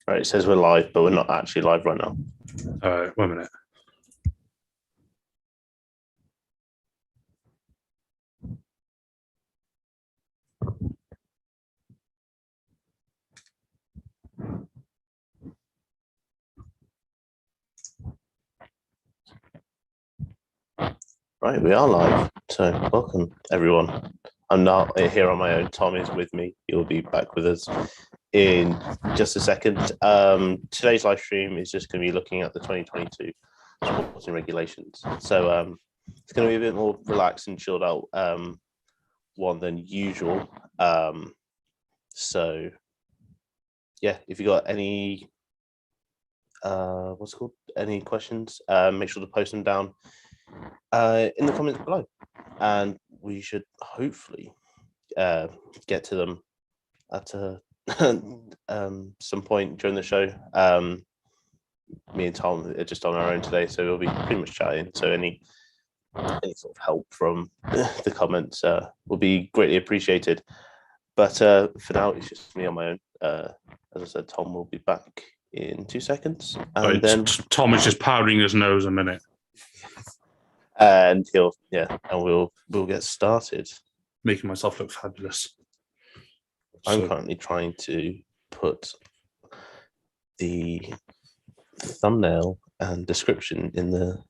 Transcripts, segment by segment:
Right, it says we're live, but we're not actually live right now. 1 minute. Right, we are live. So welcome, everyone. I'm not here on my own. Tom is with me. He'll be back with us in just a second. Today's live stream is just going to be looking at the 2022 sporting regulations. So it's going to be a bit more relaxed and chilled out one than usual. So yeah, if you got any any questions, make sure to post them down in the comments below, and we should hopefully get to them at some point during the show. Me and Tom are just on our own today, so we'll be pretty much chatting. So any sort of help from the comments will be greatly appreciated. But for now, it's just me on my own. As I said, Tom will be back in 2 seconds, and then Tom is just powdering his nose a minute, and we'll get started. Making myself look fabulous. I'm currently trying to put the thumbnail and description in the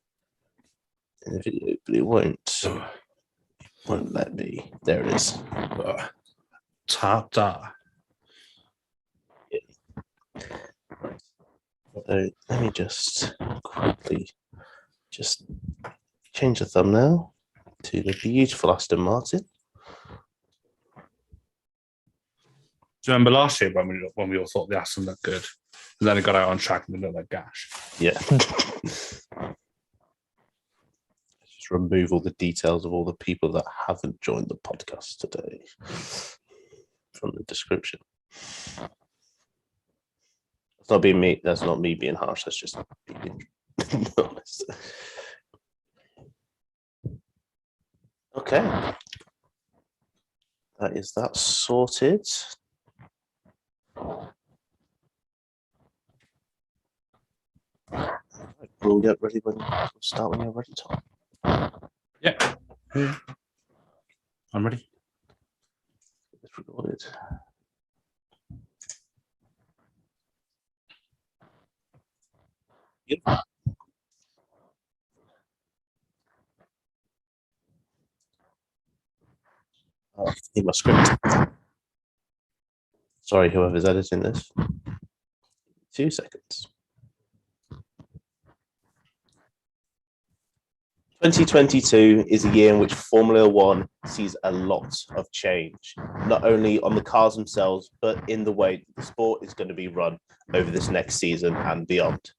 video, but it won't let me. There it is. Tap that. So let me just quickly change the thumbnail to the beautiful Aston Martin. Do you remember last year when we all thought the Aston looked good, and then it got out on track and it looked like gash? Yeah. Just remove all the details of all the people that haven't joined the podcast today from the description. That's not being me. That's not me being harsh. That's just being honest. Okay. That is that sorted. We'll get ready when you're ready, Tom. Yeah. I'm ready. It's recorded. Yep. I need my script. Sorry, whoever's editing this. 2 seconds. 2022 is a year in which Formula One sees a lot of change, not only on the cars themselves, but in the way the sport is going to be run over this next season and beyond.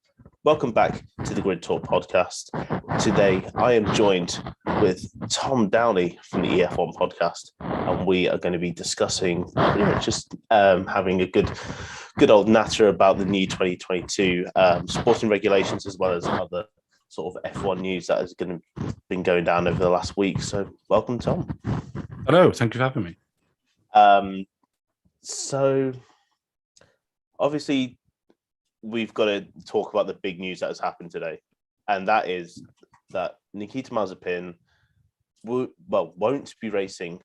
Welcome back to the Grid Talk podcast. Today, I am joined with Tom Downey from the EF1 podcast, and we are going to be discussing pretty much just having a good old natter about the new 2022 sporting regulations, as well as other sort of F1 news that has been going down over the last week. So welcome, Tom. Hello, thank you for having me. So obviously we've got to talk about the big news that has happened today, and that is that Nikita Mazepin won't be racing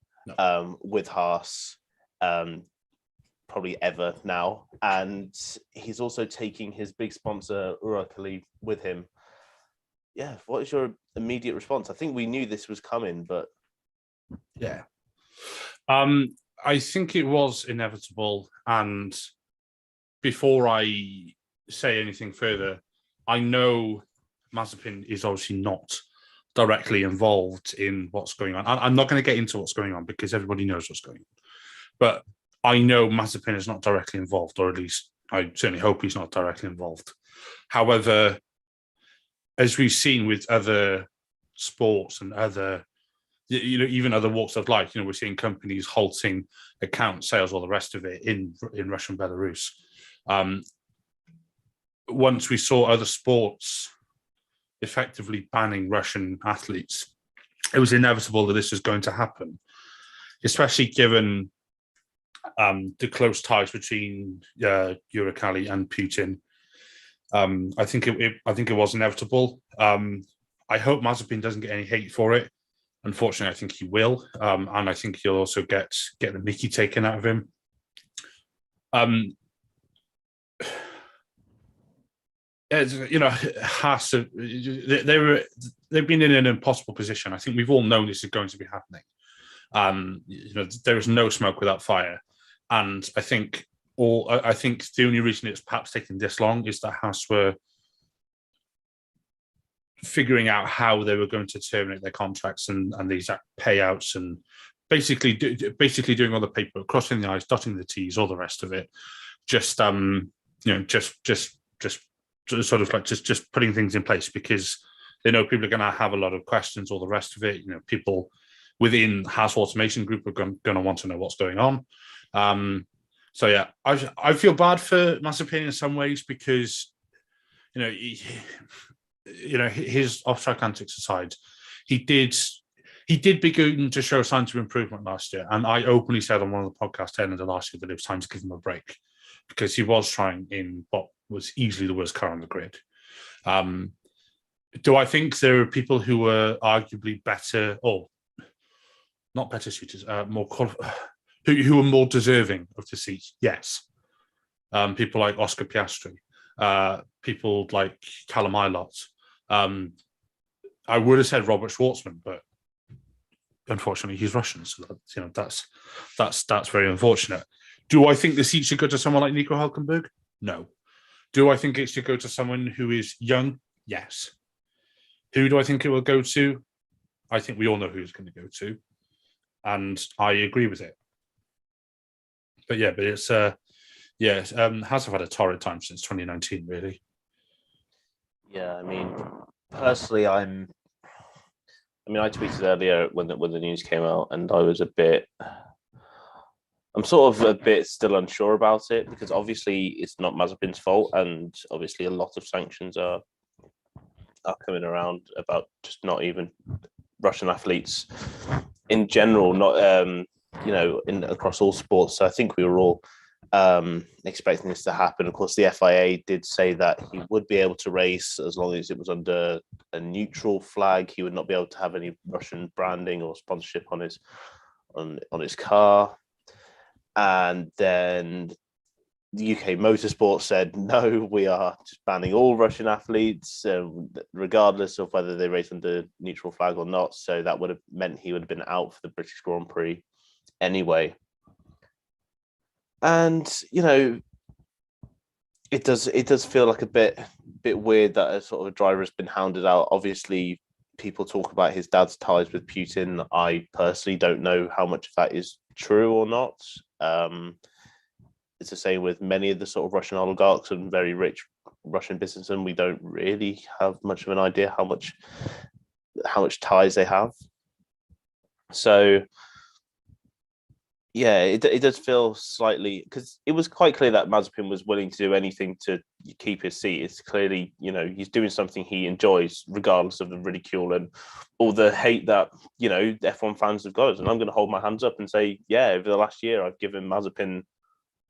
with Haas probably ever now, and he's also taking his big sponsor Uralkali with him. Yeah, what is your immediate response? I think we knew this was coming, but yeah, I think it was inevitable. And before I say anything further, I know Mazepin is obviously not directly involved in what's going on. I'm not going to get into what's going on because everybody knows what's going on. But I know Mazepin is not directly involved, or at least I certainly hope he's not directly involved. However, as we've seen with other sports and other, even other walks of life, we're seeing companies halting account sales, all the rest of it in Russia and Belarus. Once we saw other sports effectively banning Russian athletes, it was inevitable that this was going to happen, especially given the close ties between Uralkali and Putin. I think it was inevitable. I hope Mazepin doesn't get any hate for it. Unfortunately, I think he will, and I think he'll also get the mickey taken out of him. Haas, they've been in an impossible position. I think we've all known this is going to be happening. There is no smoke without fire, and I think the only reason it's perhaps taken this long is that Haas were figuring out how they were going to terminate their contracts and the exact payouts, and basically doing all the paperwork, crossing the I's, dotting the T's, all the rest of it. Just sort of like just putting things in place, because they know people are going to have a lot of questions, all the rest of it. People within Haas Automation Group are going to want to know what's going on. So yeah, I feel bad for Mazepin in some ways, because his off-track antics aside, he did begin to show signs of improvement last year. And I openly said on one of the podcasts at the end of last year that it was time to give him a break, because he was trying in what was easily the worst car on the grid. Do I think there are people who were arguably better, or not better suitors, who were more deserving of the seat? Yes. People like Oscar Piastri, people like Callum Ilott. I would have said Robert Schwartzman, but unfortunately he's Russian, so that's very unfortunate. Do I think the seat should go to someone like Nico Hülkenberg? No. Do I think it should go to someone who is young? Yes. Who do I think it will go to? I think we all know who it's going to go to, and I agree with it. But it's Haas have had a torrid time since 2019, really. Yeah, I mean, personally, I tweeted earlier when the news came out, and I'm sort of a bit still unsure about it, because obviously it's not Mazepin's fault, and obviously a lot of sanctions are coming around about just not even Russian athletes in general, not across all sports. So I think we were all expecting this to happen. Of course, the FIA did say that he would be able to race as long as it was under a neutral flag. He would not be able to have any Russian branding or sponsorship on his car. And then the UK Motorsport said, no, we are just banning all Russian athletes, regardless of whether they race under neutral flag or not. So that would have meant he would have been out for the British Grand Prix anyway. And, it does feel like a bit weird that a sort of a driver has been hounded out. Obviously, people talk about his dad's ties with Putin. I personally don't know how much of that is true or not. It's the same with many of the sort of Russian oligarchs and very rich Russian businessmen. We don't really have much of an idea how much ties they have. So yeah, it does feel slightly, because it was quite clear that Mazepin was willing to do anything to keep his seat. It's clearly, he's doing something he enjoys, regardless of the ridicule and all the hate that, F1 fans have got. And I'm going to hold my hands up and say, yeah, over the last year, I've given Mazepin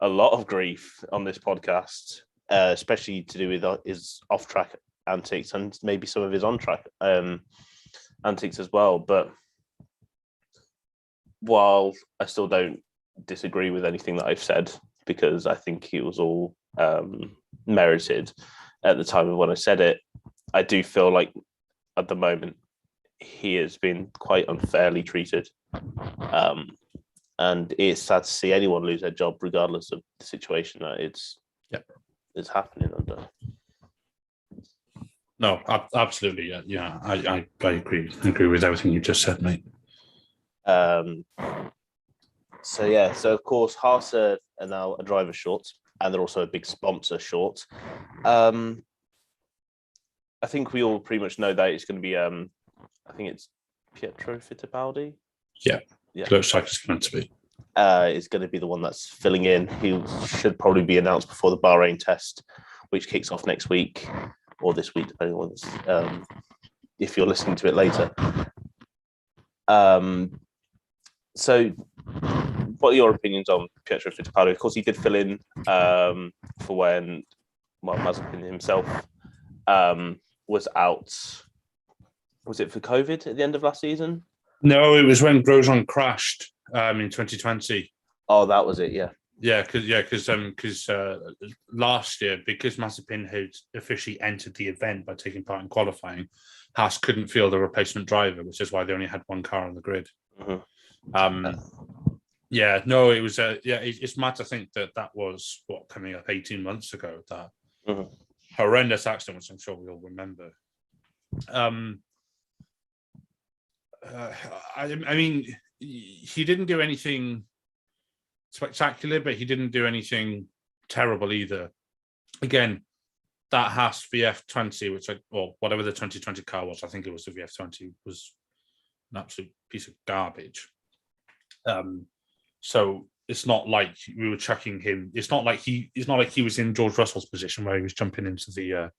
a lot of grief on this podcast, especially to do with his off-track antics and maybe some of his on-track antics as well. But while I still don't disagree with anything that I've said, because I think it was all merited at the time of when I said it, I do feel like at the moment he has been quite unfairly treated. And it's sad to see anyone lose their job, regardless of the situation that it's happening under. No, absolutely. Yeah, I agree. I agree with everything you just said, mate. So of course, Haas are now a driver short, and they're also a big sponsor short. I think we all pretty much know that it's going to be, I think it's Pietro Fittipaldi. Yeah. Looks like it's meant to be. Is going to be the one that's filling in. He should probably be announced before the Bahrain test, which kicks off next week or this week, depending on if you're listening to it later. So what are your opinions on Pietro Fittipaldi? Of course, he did fill in for when Mazepin himself was out. Was it for COVID at the end of last season? No, it was when Grosjean crashed in 2020. Oh, that was it. Yeah. Because last year, because Mazepin had officially entered the event by taking part in qualifying, Haas couldn't field a replacement driver, which is why they only had one car on the grid. Mm-hmm. It was. It's mad to think that was coming up 18 months ago. That horrendous accident, which I'm sure we all remember. I mean, he didn't do anything spectacular, but he didn't do anything terrible either. Again, that Haas VF20, whatever the 2020 car was, I think it was the VF20, was an absolute piece of garbage. So it's not like we were chucking him. It's not like he was in George Russell's position where he was jumping into the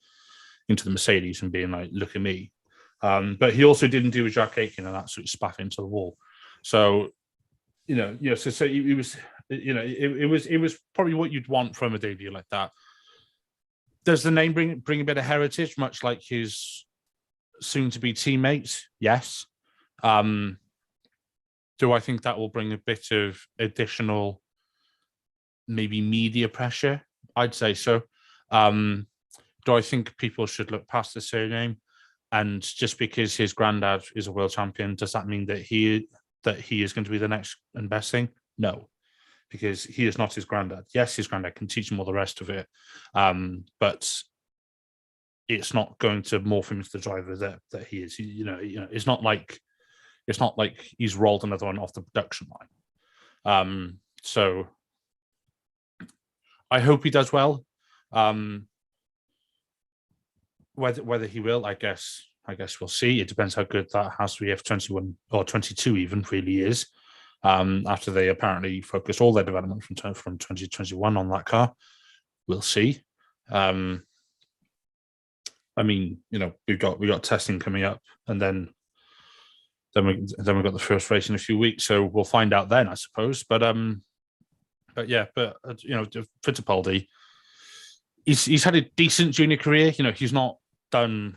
Mercedes and being like, "Look at me." But he also didn't do a Jack Aitken and absolutely spat into the wall. So, so it was. It was probably what you'd want from a debut like that. Does the name bring a bit of heritage, much like his soon-to-be teammates? Yes. Do I think that will bring a bit of additional, maybe media pressure? I'd say so. Do I think people should look past the surname? And just because his granddad is a world champion, does that mean that he is going to be the next and best thing? No. Because he is not his granddad. Yes, his granddad can teach him all the rest of it, but it's not going to morph him into the driver that he is. It's not like he's rolled another one off the production line. So I hope he does well. Whether he will, I guess we'll see. It depends how good that Haas VF21 or 22 even really is. After they apparently focused all their development from 2021 on that car. We'll see. I mean, we got testing coming up, and then we got the first race in a few weeks, so we'll find out then, I suppose. But Fittipaldi, he's had a decent junior career. He's not done.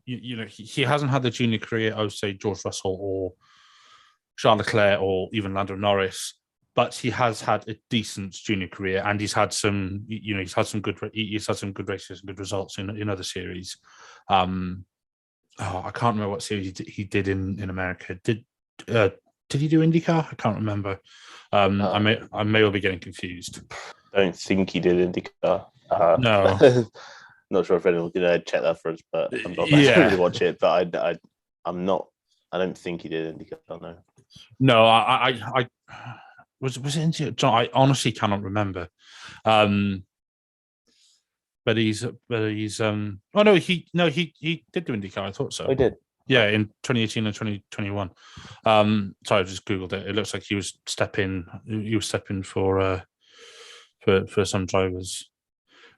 He hasn't had the junior career I would say George Russell or Charles Leclerc or even Lando Norris, but he has had a decent junior career, and he's had some good races and good results in other series. I can't remember what series he did in America. Did he do IndyCar? I can't remember. I may well be getting confused. I don't think he did IndyCar. No. Not sure if anyone can check that for us, but I'm not really watch it. But I'm not. I don't think he did IndyCar. No. No, I was it into John? I honestly cannot remember. But he's oh no, he did do IndyCar. I thought so. He did. Yeah, in 2018 and 2021. Sorry, I just googled it. It looks like he was stepping for some drivers.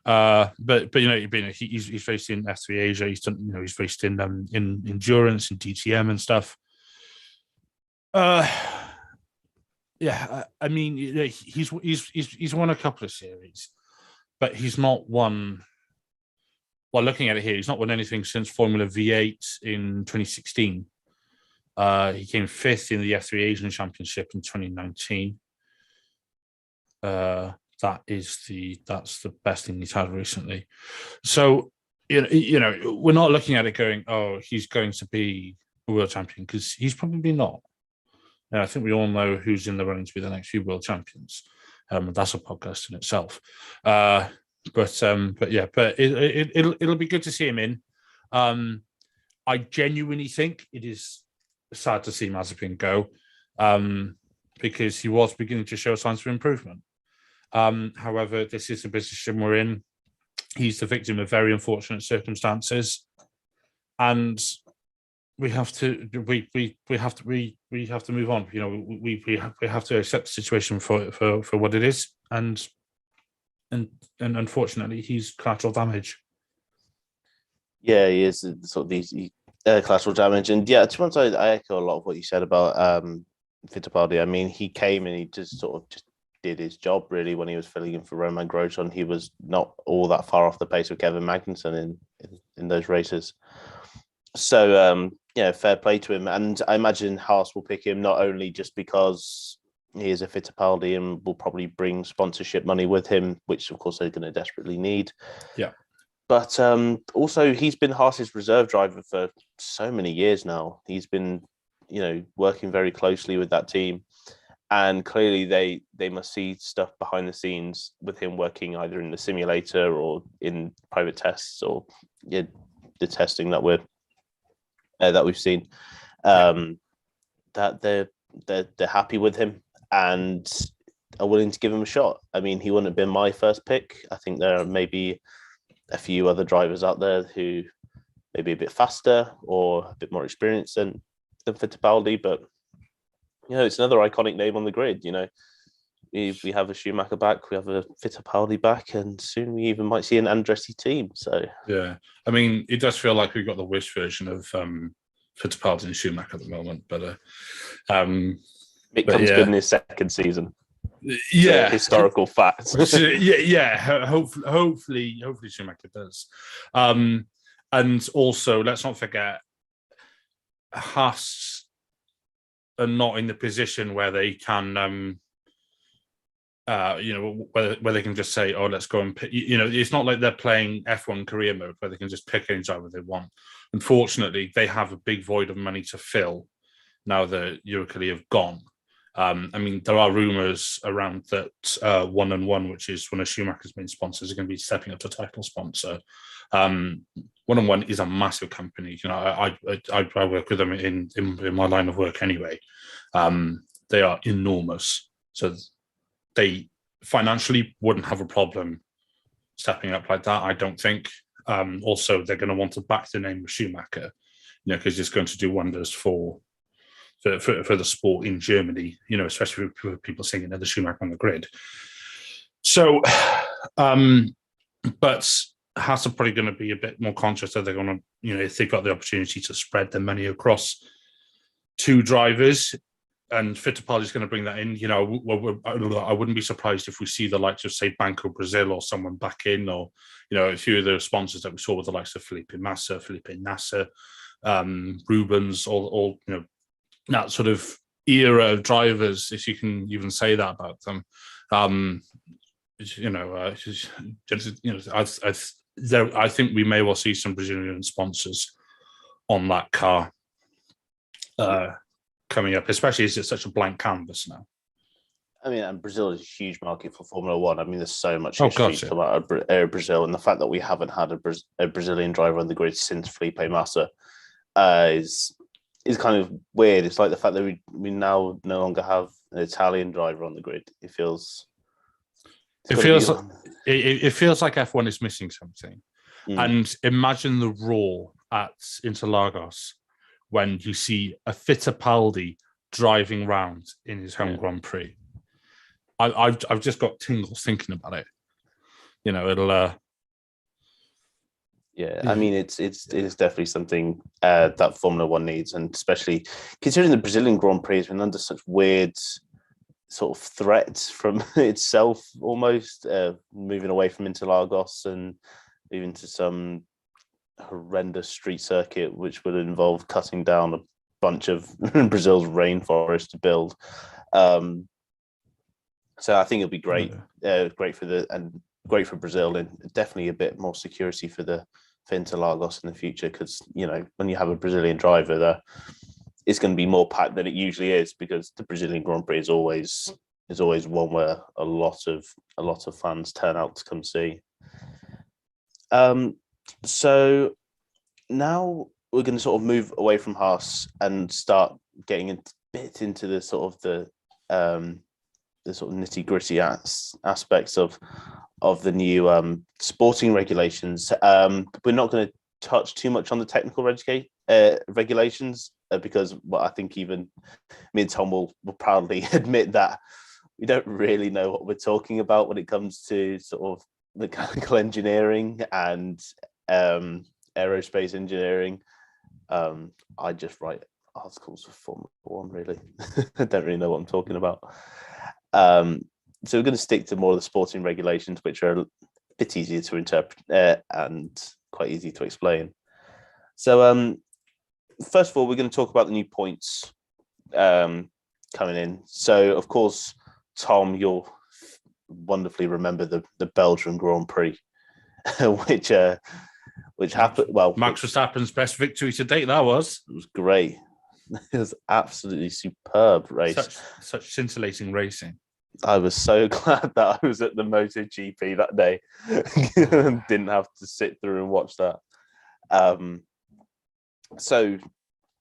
But he's raced in F3 Asia. He's done, he's raced in endurance and DTM and stuff. I mean, he's won a couple of series, but he's not won. Well, looking at it here, he's not won anything since Formula V8 in 2016. He came fifth in the F3 Asian Championship in 2019. That's the best thing he's had recently. So, we're not looking at it going, oh, he's going to be a world champion, because he's probably not. And I think we all know who's in the running to be the next few world champions. That's a podcast in itself. But it'll be good to see him in. I genuinely think it is sad to see Mazepin go, because he was beginning to show signs of improvement. However, this is the position we're in. He's the victim of very unfortunate circumstances, and we have to move on. We have to accept the situation for what it is, and unfortunately, he's collateral damage. Yeah, he is sort of these collateral damage, and yeah, to be honest, I echo a lot of what you said about Fittipaldi. I mean, he came and he just sort of just did his job really when he was filling in for Roman Grosjean. He was not all that far off the pace of Kevin Magnussen in those races. So fair play to him. And I imagine Haas will pick him not only just because he is a Fittipaldi and will probably bring sponsorship money with him, which of course they're going to desperately need. Yeah. But also he's been Haas's reserve driver for so many years now. He's been, working very closely with that team. And clearly they must see stuff behind the scenes with him working either in the simulator or in private tests or the testing that we've seen. That they're happy with him and are willing to give him a shot. I mean, he wouldn't have been my first pick. I think there are maybe a few other drivers out there who may be a bit faster or a bit more experienced than Fittipaldi, but it's another iconic name on the grid. We have a Schumacher back, we have a Fittipaldi back, and soon we even might see an Andretti team. So yeah, I mean, it does feel like we've got the wish version of Fittipaldi and Schumacher at the moment, but it comes good in his second season. Yeah, historical fact. Hopefully Schumacher does. And also, let's not forget, Haas are not in the position where they can, where they can just say, "Oh, let's go and pick." It's not like they're playing F1 career mode where they can just pick any driver they want. Unfortunately, they have a big void of money to fill now that Uralkali have gone. I mean, there are rumours around that 1&1, which is one of Schumacher's main sponsors, are going to be stepping up to title sponsor. 1&1 is a massive company. I work with them in my line of work anyway. They are enormous, so they financially wouldn't have a problem stepping up like that, I don't think. Also, they're going to want to back the name of Schumacher, because it's going to do wonders for the sport in Germany, especially for people seeing another Schumacher on the grid. So, but Haas are probably going to be a bit more conscious that they're going to, if they've got the opportunity to spread their money across two drivers, and Fittipaldi is going to bring that in. I wouldn't be surprised if we see the likes of, say, Banco Brazil or someone back in, or a few of the sponsors that we saw with the likes of Felipe Nasser, Rubens, all that sort of era of drivers, if you can even say that about them. I think we may well see some Brazilian sponsors on that car coming up, especially as it's such a blank canvas now. I mean, and Brazil is a huge market for Formula One. I mean, there's so much history to come out of Brazil, and the fact that we haven't had a Brazilian driver on the grid since Felipe Massa is kind of weird. It's like the fact that we now no longer have an Italian driver on the grid. It feels like F1 is missing something. And imagine the roar at Interlagos when you see a Fittipaldi driving round in his home Grand Prix. I've just got tingles thinking about it. It'll. I mean, it's definitely something that Formula One needs, and especially considering the Brazilian Grand Prix has been under such weird sort of threats from itself, almost moving away from Interlagos and moving to some horrendous street circuit, which would involve cutting down a bunch of Brazil's rainforest to build. So I think it'll be great, great for Brazil, and definitely a bit more security for Interlagos in the future, because when you have a Brazilian driver there, it's going to be more packed than it usually is, because the Brazilian Grand Prix is always one where a lot of fans turn out to come see. So now we're going to sort of move away from Haas and start getting a bit into the sort of nitty gritty aspects of the new sporting regulations. We're not going to touch too much on the technical regulations because I think even me and Tom will proudly admit that we don't really know what we're talking about when it comes to sort of mechanical engineering and aerospace engineering. I just write articles for Formula One, really. I don't really know what I'm talking about. So we're going to stick to more of the sporting regulations, which are a bit easier to interpret and quite easy to explain. So first of all, we're going to talk about the new points coming in. So, of course, Tom, you'll wonderfully remember the Belgian Grand Prix, which happened. Well, Max Verstappen's best victory to date. That was. It was great. It was absolutely superb race. Such scintillating racing. I was so glad that I was at the MotoGP that day and didn't have to sit through and watch that. So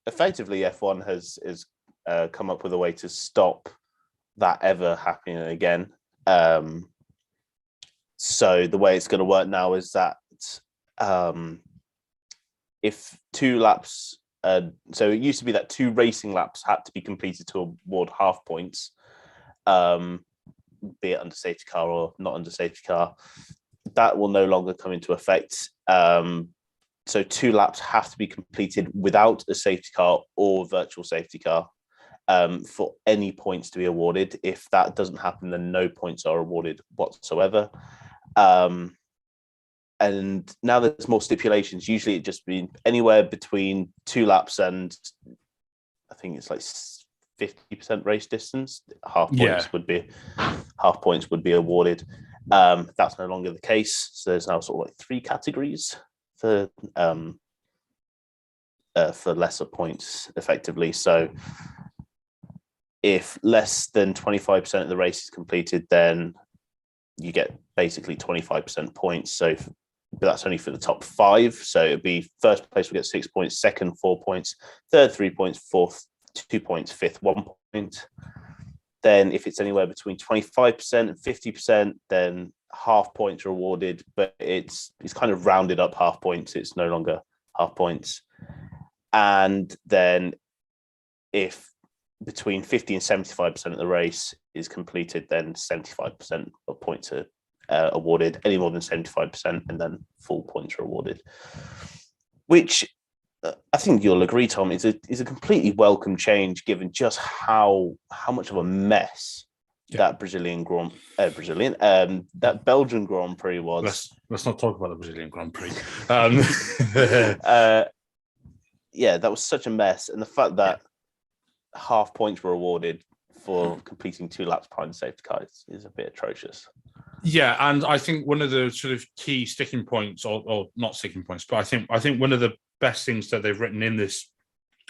effectively, F1 has come up with a way to stop that ever happening again. So the way it's going to work now is that if 2 laps, so it used to be that 2 racing laps had to be completed to award half points, be it under safety car or not under safety car. That will no longer come into effect. So 2 laps have to be completed without a safety car or virtual safety car for any points to be awarded. If that doesn't happen, then no points are awarded whatsoever. And now there's more stipulations. Usually it just been anywhere between 2 laps and I think it's like 50% race distance. Half points would be awarded. That's no longer the case. So there's now sort of like 3 categories for lesser points, effectively. So if less than 25% of the race is completed, then you get basically 25% points. So but that's only for the top 5. So it'd be first place will get 6 points, second 4 points, third 3 points, fourth 2 points, fifth 1 point. Then if it's anywhere between 25% and 50%, then half points are awarded, but it's kind of rounded up half points. It's no longer half points. And then if between 50 and 75% of the race is completed, then 75% of points are awarded. Any more than 75%, and then full points are awarded. Which I think you'll agree, Tom, is a completely welcome change, given just how much of a mess that that Belgian Grand Prix was. Let's not talk about the Brazilian Grand Prix. Yeah, that was such a mess, and the fact that half points were awarded for completing 2 laps behind the safety car is a bit atrocious. Yeah, and I think one of the sort of key sticking points, or not sticking points, but I think one of the best things that they've written in these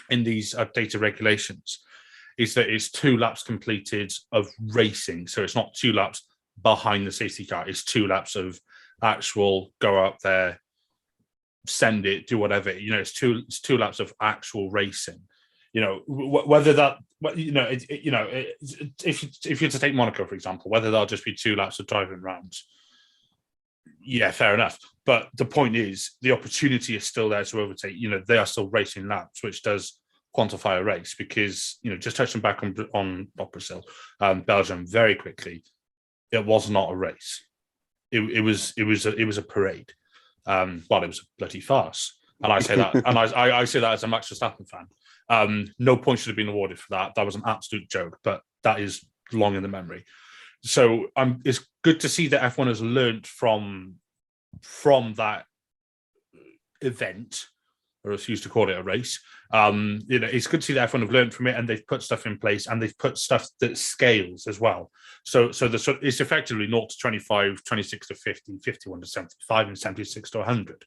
updated regulations is that it's 2 laps completed of racing. So it's not 2 laps behind the safety car. It's 2 laps of actual go up there, send it, do whatever. It's two laps of actual racing. Whether that, if you're to take Monaco, for example, whether that'll just be 2 laps of driving rounds. Yeah, fair enough. But the point is, the opportunity is still there to overtake. They are still racing laps, which does quantify a race, because, just touching back on Brazil, Belgium very quickly, it was not a race. It was a parade. But it was a bloody farce. And I say that, and I say that as a Max Verstappen fan. No points should have been awarded for that. That was an absolute joke, but that is long in the memory. So it's good to see that F1 has learned from that event, or as used to call it, a race. It's good to see that F1 have learned from it, and they've put stuff in place, and they've put stuff that scales as well. So it's effectively 0 to 25, 26 to 50, 51 to 75, and 76 to 100.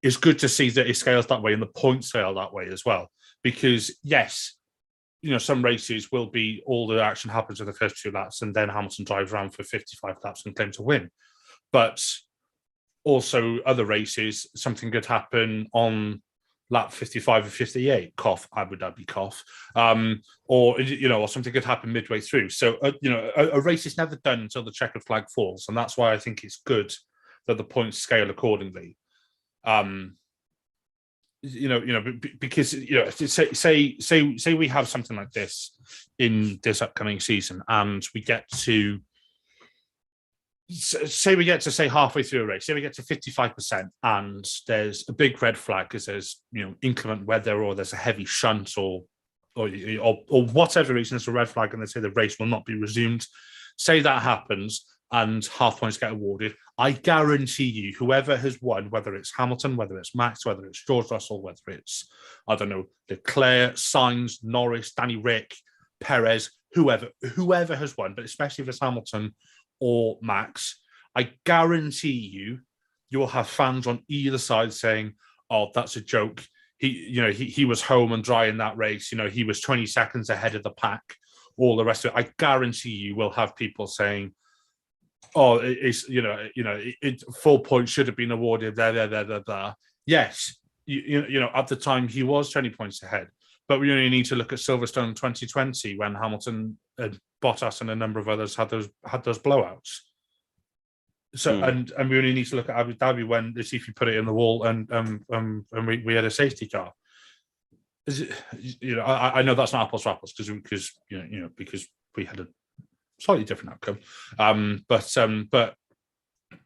It's good to see that it scales that way, and the points scale that way as well. Because yes, some races will be all the action happens in the first 2 laps, and then Hamilton drives around for 55 laps and claims to win. But also other races, something could happen on lap 55 or 58, cough, Abu Dhabi, cough, or something could happen midway through. So a race is never done until the checkered flag falls, and that's why I think it's good that the points scale accordingly. Because say we have something like this in this upcoming season, and we get to say we get to say halfway through a race, say we get to 55%, and there's a big red flag because there's inclement weather or there's a heavy shunt or whatever reason, there's a red flag and they say the race will not be resumed. Say that happens and half points get awarded. I guarantee you, whoever has won, whether it's Hamilton, whether it's Max, whether it's George Russell, whether it's, I don't know, Leclerc, Sainz, Norris, Danny Rick, Perez, whoever has won, but especially if it's Hamilton or Max, I guarantee you'll have fans on either side saying, "Oh, that's a joke. He was home and dry in that race. He was 20 seconds ahead of the pack." All the rest of it, I guarantee you will have people saying, "Oh, it's full points should have been awarded there. Yes, at the time he was 20 points ahead, but we only need to look at Silverstone 2020 when Hamilton, Bottas, and a number of others had those blowouts. So and we only need to look at Abu Dhabi when the Latifi put it in the wall and we had a safety car. I know that's not apples to apples because we had a slightly different outcome. But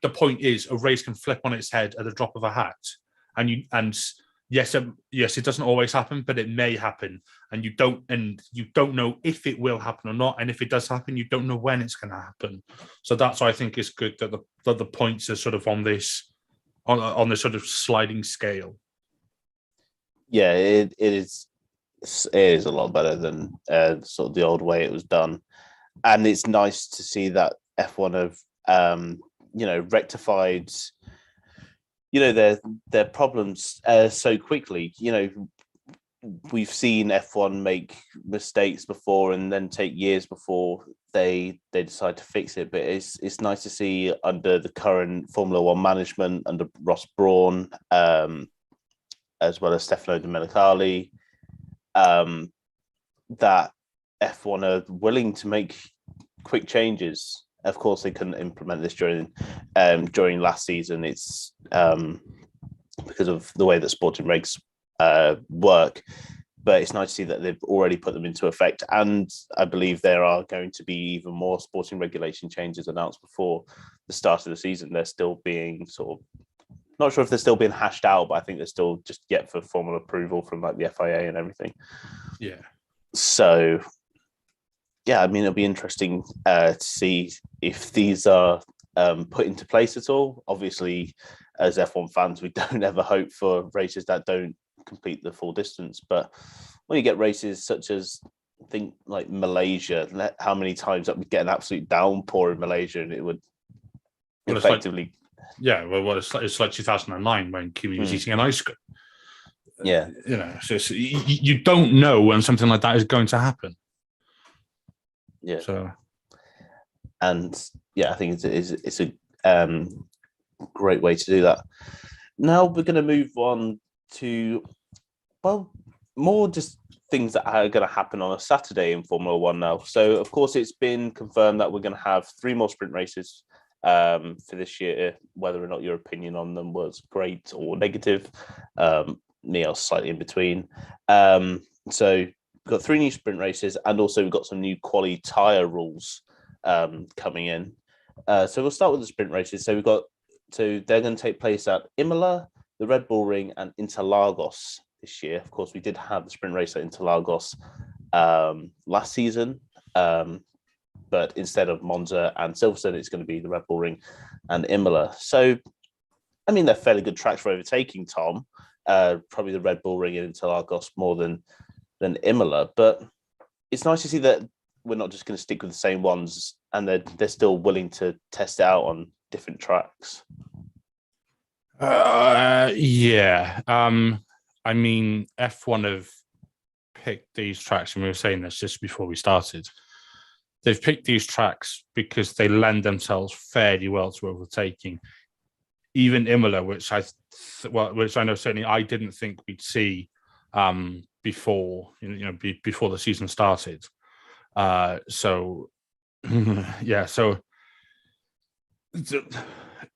the point is, a race can flip on its head at the drop of a hat, and yes, it doesn't always happen, but it may happen, and you don't know if it will happen or not, and if it does happen, you don't know when it's going to happen. So that's why I think it's good that the points are sort of on this sort of sliding scale. Yeah, it is a lot better than sort of the old way it was done, and it's nice to see that F1 have rectified their problems so quickly. We've seen F1 make mistakes before and then take years before they decide to fix it. But it's nice to see under the current Formula One management, under Ross Brawn, as well as Stefano Domenicali, that F1 are willing to make quick changes. Of course, they couldn't implement this during last season. It's because of the way that sporting regs work. But it's nice to see that they've already put them into effect. And I believe there are going to be even more sporting regulation changes announced before the start of the season. They're still being not sure if they're still being hashed out, but I think they're still just yet for formal approval from like the FIA and everything. Yeah. So, yeah, I mean, it'll be interesting to see if these are put into place at all. Obviously, as F1 fans, we don't ever hope for races that don't complete the full distance. But when you get races such as, I think, like Malaysia, how many times that we get an absolute downpour in Malaysia, and it would effectively... it's like 2009 when Kiwi was eating an ice cream. Yeah. So you don't know when something like that is going to happen. Yeah. So, and yeah, I think it's a great way to do that. Now we're going to move on to, well, more just things that are going to happen on a Saturday in Formula One now. So, of course, it's been confirmed that we're going to have 3 more sprint races for this year. Whether or not your opinion on them was great or negative, me, I was slightly in between. So we've got 3 new sprint races, and also we've got some new quali tyre rules coming in. So we'll start with the sprint races. So they're going to take place at Imola, the Red Bull Ring, and Interlagos this year. Of course, we did have the sprint race at Interlagos last season, but instead of Monza and Silverstone, it's going to be the Red Bull Ring and Imola. So, I mean, they're fairly good tracks for overtaking, Tom. Probably the Red Bull Ring and Interlagos more than Imola, but it's nice to see that we're not just going to stick with the same ones, and they're still willing to test it out on different tracks. Yeah. I mean, F1 have picked these tracks, and we were saying this just before we started. They've picked these tracks because they lend themselves fairly well to overtaking. Even Imola, which I know certainly I didn't think we'd see before the season started. So yeah, so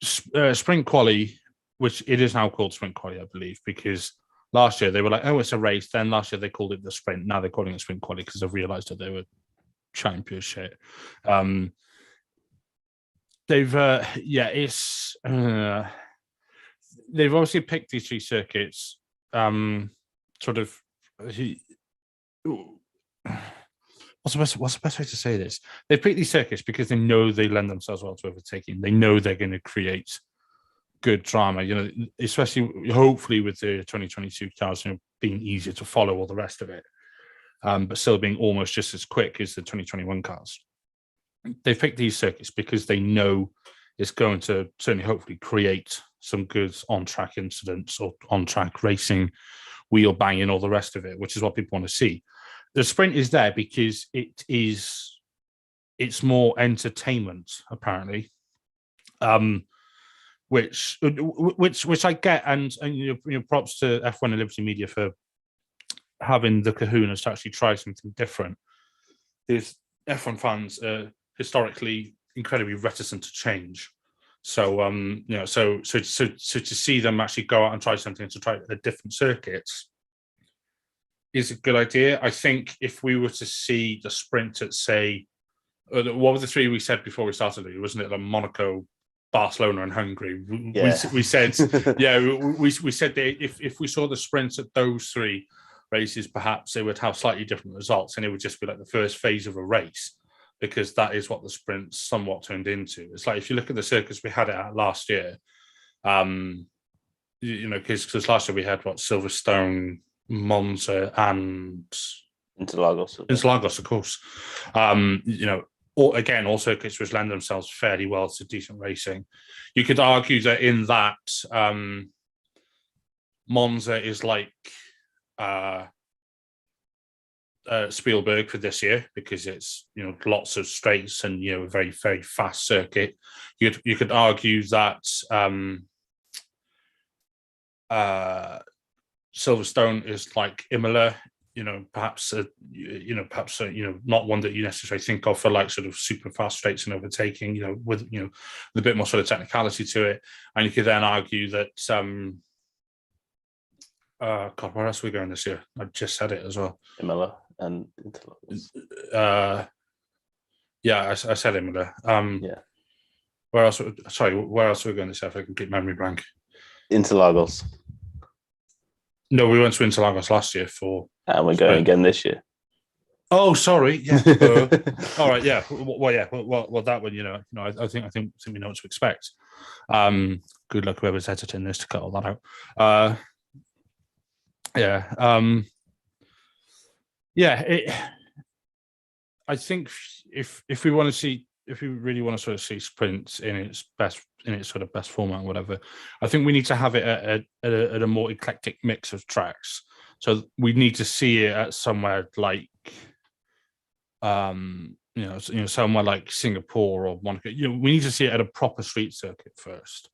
sprint quali, which it is now called sprint quali, I believe, because last year they were like, oh, it's a race. Then last year they called it the sprint. Now they're calling it sprint quali because they've realised that they were chatting pure shit. they've they've obviously picked these three circuits. Sort of, what's the best way to say this? They've picked these circuits because they know they lend themselves well to overtaking. They know they're going to create good drama, especially hopefully with the 2022 cars, being easier to follow all the rest of it, but still being almost just as quick as the 2021 cars. They've picked these circuits because they know it's going to certainly hopefully create some good on-track incidents or on-track racing, wheel banging, all the rest of it, which is what people want to see. The sprint is there because it's more entertainment, apparently. Which I get, and props to F1 and Liberty Media for having the kahunas to actually try something different. These F1 fans are historically incredibly reticent to change, so so to see them actually go out and try something, to try a different circuits, is a good idea. I think if we were to see the sprint at, say, what were the three we said before we started? Wasn't it like Monaco, Barcelona, and Hungary? Yeah. We said, we said that if we saw the sprints at those three races, perhaps they would have slightly different results, and it would just be like the first phase of a race, because that is what the sprint somewhat turned into. It's like, if you look at the circuits we had it at last year, because last year we had Silverstone, Monza, and Interlagos, of course. All circuits which lend themselves fairly well to decent racing. You could argue that in that Monza is like Spielberg for this year, because it's lots of straights and a very, very fast circuit. You could argue that Silverstone is like Imola, perhaps not one that you necessarily think of for like sort of super fast straights and overtaking, with a bit more sort of technicality to it. And you could then argue that God, where else are we going this year? I just said it as well. Imola and Interlagos. I said Imola. Yeah. Where else? Sorry, where else are we going this year? If I complete memory blank. Interlagos. No, we went to Interlagos last year for. And we're going again this year. Oh, sorry. Yeah. All right. Yeah. Well, yeah. Well, that one, I think we know what to expect. Good luck whoever's editing this to cut all that out. I think if we really want to sort of see sprints in its sort of best format, or whatever, I think we need to have it at a more eclectic mix of tracks. So we need to see it at somewhere like, somewhere like Singapore or Monaco. We need to see it at a proper street circuit first.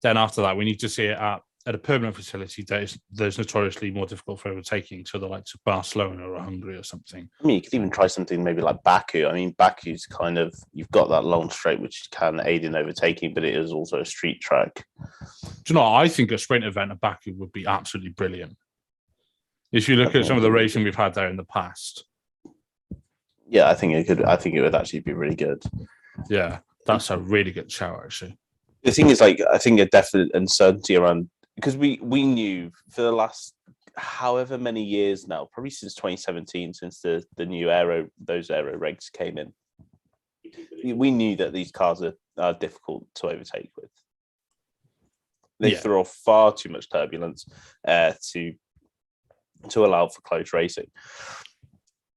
Then after that, we need to see it at a permanent facility that is notoriously more difficult for overtaking, to the likes of Barcelona or Hungary or something. I mean, you could even try something maybe like Baku. I mean, Baku's kind of, you've got that long straight which can aid in overtaking, but it is also a street track. Do you know, I think a sprint event at Baku would be absolutely brilliant. If you look at some of the racing we've had there in the past. Yeah, I think it would actually be really good. Yeah, that's a really good shout, actually. The thing is, like, I think a definite uncertainty around, because we knew for the last however many years now, probably since 2017, since the new those aero regs came in, we knew that these cars are difficult to overtake with. They throw off far too much turbulence to allow for close racing.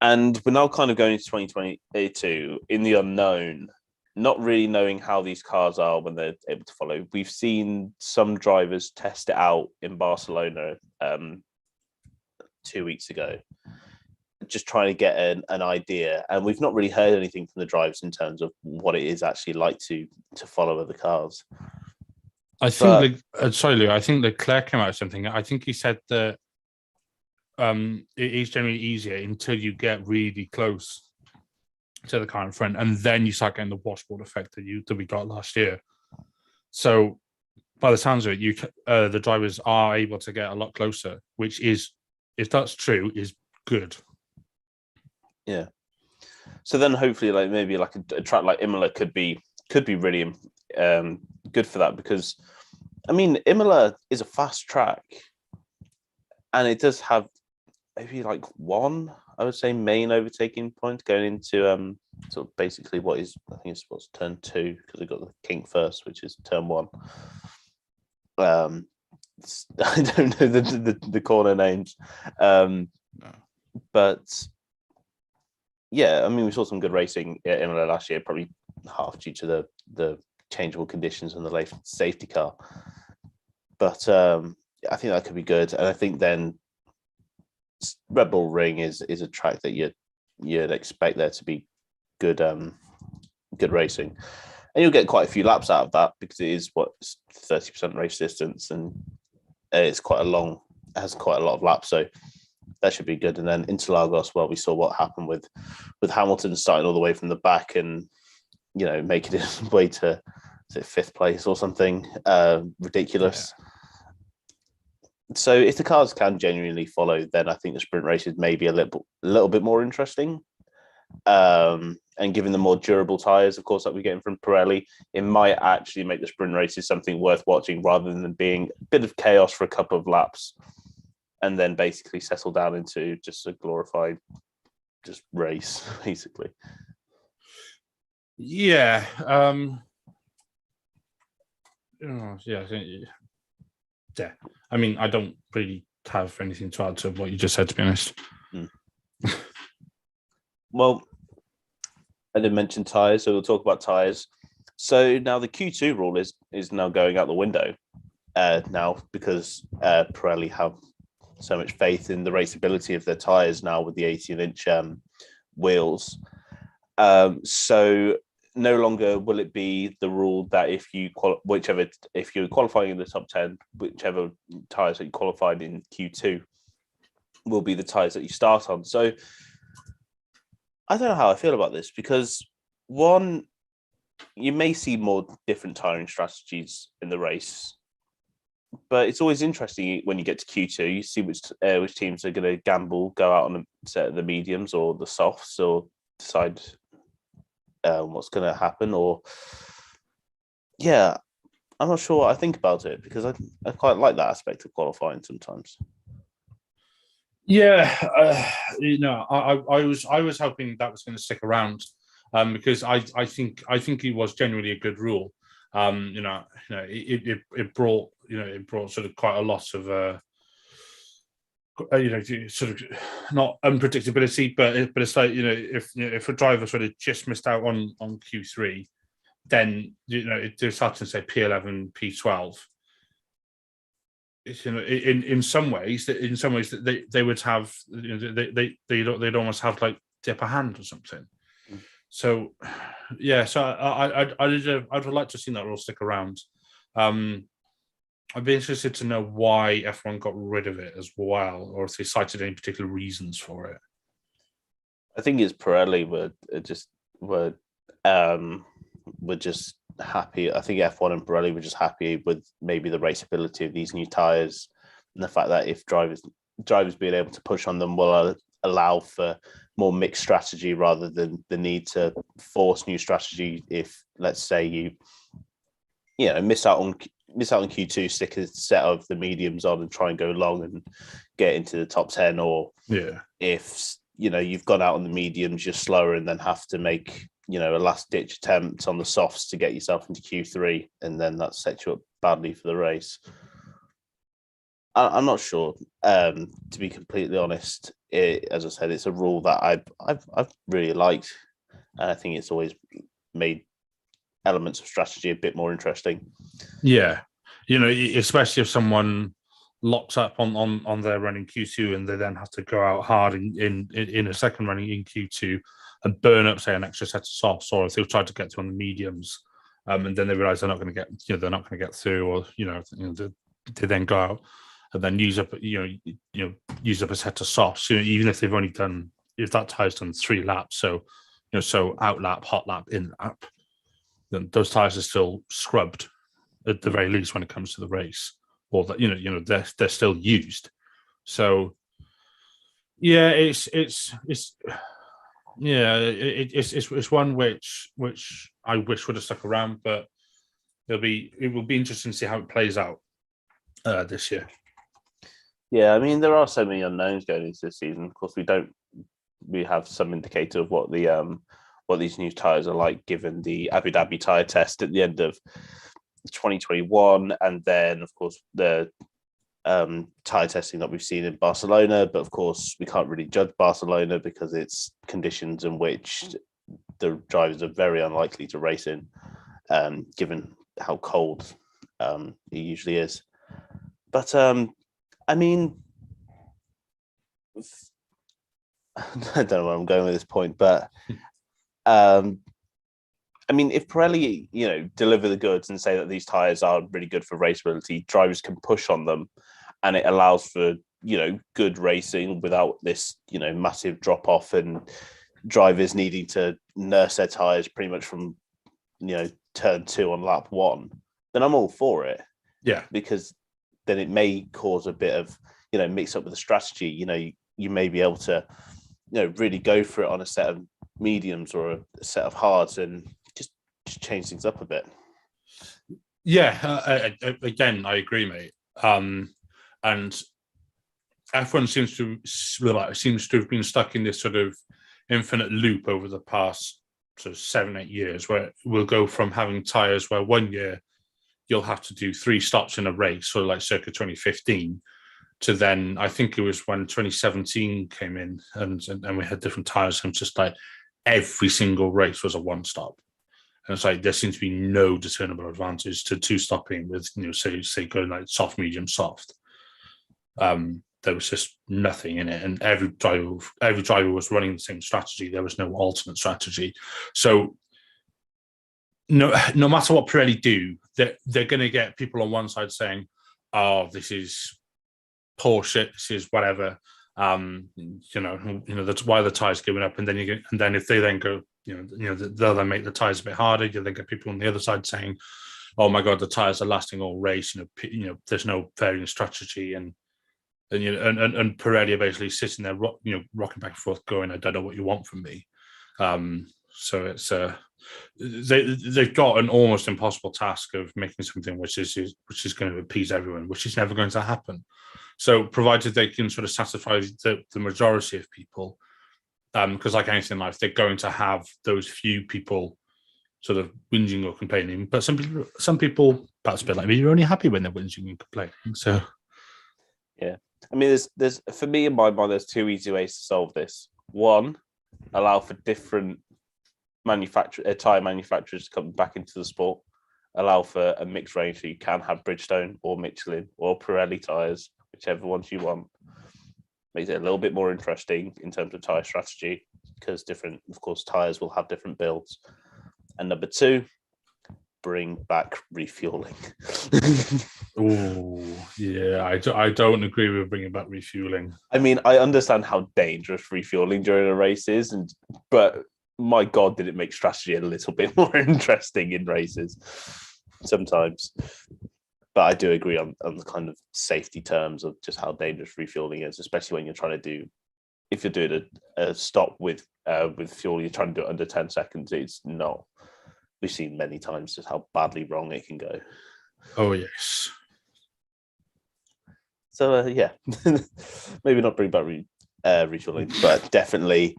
And we're now kind of going into 2022 in the unknown, not really knowing how these cars are when they're able to follow. We've seen some drivers test it out in Barcelona 2 weeks ago, just trying to get an idea. And we've not really heard anything from the drivers in terms of what it is actually like to follow other cars. I think, sorry, Lou, I think Leclerc came out with something. I think he said that it is generally easier until you get really close to the car in front, and then you start getting the washboard effect that we got last year. So by the sounds of it, the drivers are able to get a lot closer, which is, if that's true, is good. Yeah. So then hopefully, like maybe like a track like Imola could be could be really good for that because, I mean, Imola is a fast track, and it does have maybe like one, I would say, main overtaking point going into sort of basically what is, I think it's what's turn 2 because they got the kink first, which is turn 1. I don't know the corner names, No. but yeah, I mean, we saw some good racing at Imola last year, probably half due to the changeable conditions and the late safety car. But I think that could be good, and I think then Red Bull Ring is a track that you'd expect there to be good good racing, and you'll get quite a few laps out of that because it is 30% race distance, and it's quite a long, it has quite a lot of laps, so that should be good. And then Interlagos, well, we saw what happened with Hamilton starting all the way from the back and making his way to 5th place or something ridiculous. Yeah. So if the cars can genuinely follow, then I think the sprint races may be a little bit more interesting. And given the more durable tyres, of course, that we're getting from Pirelli, it might actually make the sprint races something worth watching rather than being a bit of chaos for a couple of laps and then basically settle down into just a glorified just race, basically. Yeah. Yeah. I mean, I don't really have anything to add to what you just said, to be honest. Well, I did mention tyres, so we'll talk about tyres. So now the Q2 rule is now going out the window now because Pirelli have so much faith in the raceability of their tyres now with the 18-inch wheels. So no longer will it be the rule that if you're qualifying in the top 10, whichever tyres that you qualified in Q2 will be the tyres that you start on. So I don't know how I feel about this because one, you may see more different tyring strategies in the race, but it's always interesting when you get to Q2, you see which teams are going to gamble, go out on a set of the mediums or the softs, or decide what's going to happen. Or yeah, I'm not sure what I think about it because I quite like that aspect of qualifying sometimes. Yeah, I was hoping that was going to stick around because I think it was genuinely a good rule. It brought sort of quite a lot of sort of not unpredictability, but it's like if a driver sort of just missed out on Q3, then it's hard to say P11, P12. In some ways that they would have, they'd almost have like the upper hand or something. So yeah, so I'd like to see that rule stick around. I'd be interested to know why F1 got rid of it as well, or if they cited any particular reasons for it. I think it's Pirelli were just happy. I think F1 and Pirelli were just happy with maybe the raceability of these new tyres and the fact that if drivers being able to push on them will allow for more mixed strategy rather than the need to force new strategy. If let's say you miss out on Q2, stick a set of the mediums on and try and go long and get into the top 10, or if you've gone out on the mediums, you're slower and then have to make a last ditch attempt on the softs to get yourself into Q3, and then that sets you up badly for the race. I'm not sure, to be completely honest. As I said, it's a rule that I've really liked, and I think it's always made elements of strategy a bit more interesting. Yeah, especially if someone locks up on their running Q2 and they then have to go out hard in a second running in Q2 and burn up, say, an extra set of softs, or if they've tried to get to on the mediums, and then they realize they're not going to get through, or they then go out and then use up a set of softs. Even if they've only done, if that tire's done 3 laps, so out lap, hot lap, in lap, then those tires are still scrubbed at the very least when it comes to the race, or that they're still used. So yeah, it's Yeah, it's one which I wish would have stuck around, but it will be interesting to see how it plays out this year. Yeah, I mean there are so many unknowns going into this season. Of course, we have some indicator of what these new tires are like, given the Abu Dhabi tire test at the end of 2021, and then of course the tire testing that we've seen in Barcelona. But of course, we can't really judge Barcelona because it's conditions in which the drivers are very unlikely to race in, given how cold it usually is. But I mean, I don't know where I'm going with this point, but I mean, if Pirelli, deliver the goods and say that these tires are really good for raceability, drivers can push on them, and it allows for good racing without this massive drop off and drivers needing to nurse their tires pretty much from turn 2 on lap 1. Then I'm all for it. Yeah, because then it may cause a bit of mix up with the strategy. You may be able to really go for it on a set of mediums or a set of hards and just change things up a bit. Yeah, again, I agree, mate. And F1 seems to have been stuck in this sort of infinite loop over the past sort of 7-8 years, where we'll go from having tires where 1 year you'll have to do 3 stops in a race, sort of like circa 2015, to then I think it was when 2017 came in and we had different tires, and just like every single race was a 1 stop. And it's like there seems to be no discernible advantage to 2 stopping with say going like soft, medium, soft. There was just nothing in it, and every driver was running the same strategy. There was no alternate strategy. So no matter what Pirelli do, they're going to get people on one side saying, "Oh, this is Porsche, this is whatever." That's why the tires giving up. And then if they then go, they'll then make the tires a bit harder. You then get people on the other side saying, "Oh my God, the tires are lasting all race. There's no varying strategy." And Pirelli are basically sitting there, rocking back and forth, going, "I don't know what you want from me." So it's they've got an almost impossible task of making something which is going to appease everyone, which is never going to happen. So provided they can sort of satisfy the majority of people, because like anything in life, they're going to have those few people sort of whinging or complaining. But some people, perhaps a bit like me, you're only happy when they're whinging and complaining. So yeah. I mean, there's for me in my mind, there's 2 easy ways to solve this. One, allow for different tire manufacturers to come back into the sport. Allow for a mixed range, so you can have Bridgestone or Michelin or Pirelli tires, whichever ones you want. Makes it a little bit more interesting in terms of tire strategy, because different, of course, tires will have different builds. And number 2, bring back refueling. Oh, yeah, I don't agree with bringing back refueling. I mean, I understand how dangerous refueling during a race is, but my God, did it make strategy a little bit more interesting in races sometimes. But I do agree on the kind of safety terms of just how dangerous refueling is, especially when you're trying to if you're doing a stop with fuel, you're trying to do it under 10 seconds. It's not. We've seen many times just how badly wrong it can go. Oh, yes. So, yeah, maybe not bring back refueling, but definitely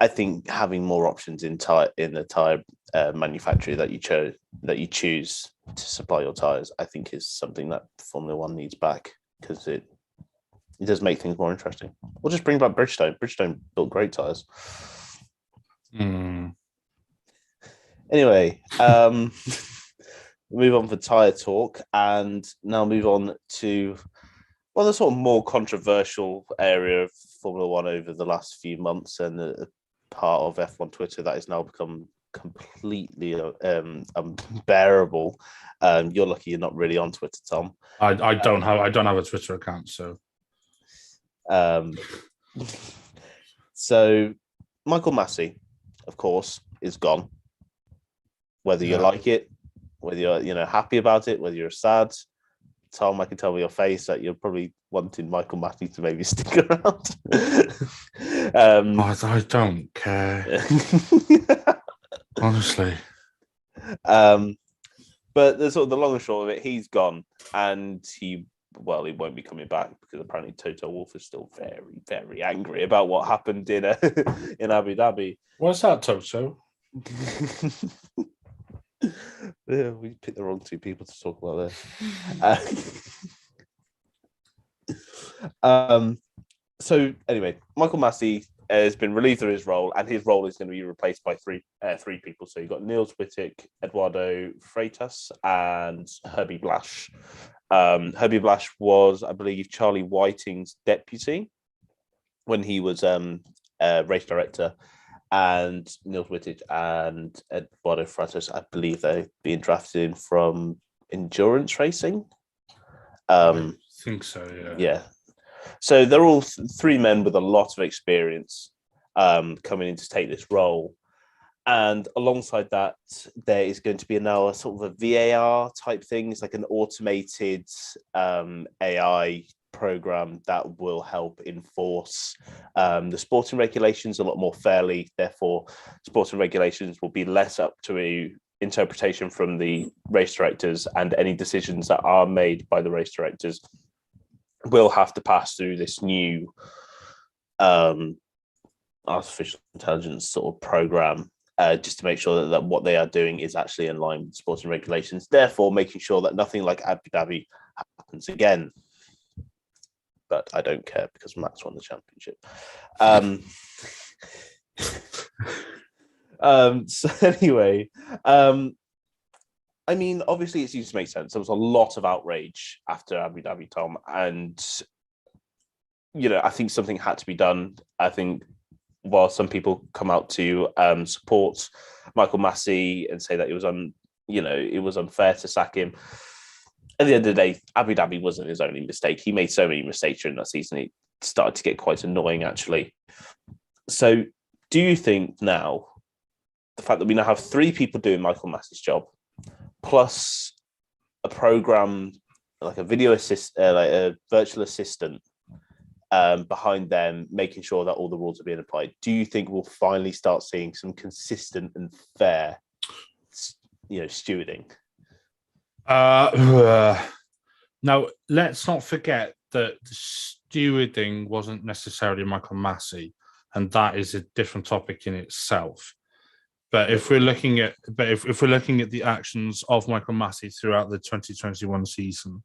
I think having more options in the tire manufacturer that you choose to supply your tires, I think is something that Formula One needs back, because it does make things more interesting. Or just bring back Bridgestone. Bridgestone built great tires. Anyway, move on for tire talk, and now move on to the sort of more controversial area of Formula One over the last few months, and the part of F1 Twitter that has now become completely unbearable. You're lucky you're not really on Twitter, Tom. I don't have a Twitter account, so. So Michael Massey, of course, is gone. Whether you like it, whether you're happy about it, whether you're sad, Tom, I can tell by your face that you're probably wanting Michael Massey to maybe stick around. I don't care. Honestly. But the sort of the long and short of it, he's gone, and he won't be coming back because apparently Toto Wolff is still very, very angry about what happened in in Abu Dhabi. What's that, Toto? Yeah, we picked the wrong two people to talk about this. So anyway, Michael Massey has been relieved of his role, and his role is going to be replaced by three people. So you've got Niels Wittig, Eduardo Freitas, and Herbie Blasch. Herbie Blasch was, I believe, Charlie Whiting's deputy when he was race director, and Niels Wittig and Eduardo Freitas, I believe they're being drafted in from endurance racing. I think so, yeah. Yeah. So they're all three men with a lot of experience coming in to take this role. And alongside that, there is going to be now a sort of a VAR type thing. It's like an automated AI program that will help enforce the sporting regulations a lot more fairly. Therefore, sporting regulations will be less up to interpretation from the race directors, and any decisions that are made by the race directors will have to pass through this new artificial intelligence sort of program, just to make sure that what they are doing is actually in line with sporting regulations, therefore making sure that nothing like Abu Dhabi happens again. But I don't care because Max won the championship. So anyway, I mean, obviously it seems to make sense. There was a lot of outrage after Abu Dhabi, Tom, and I think something had to be done. I think while some people come out to support Michael Massey and say that it was unfair to sack him, at the end of the day, Abu Dhabi wasn't his only mistake. He made so many mistakes during that season. It started to get quite annoying, actually. So do you think now, the fact that we now have three people doing Michael Massey's job, plus a program like a video like a virtual assistant behind them, making sure that all the rules are being applied, do you think we'll finally start seeing some consistent and fair, stewarding? Now, let's not forget that the stewarding wasn't necessarily Michael Massey, and that is a different topic in itself. But if we're looking at the actions of Michael Massey throughout the 2021 season,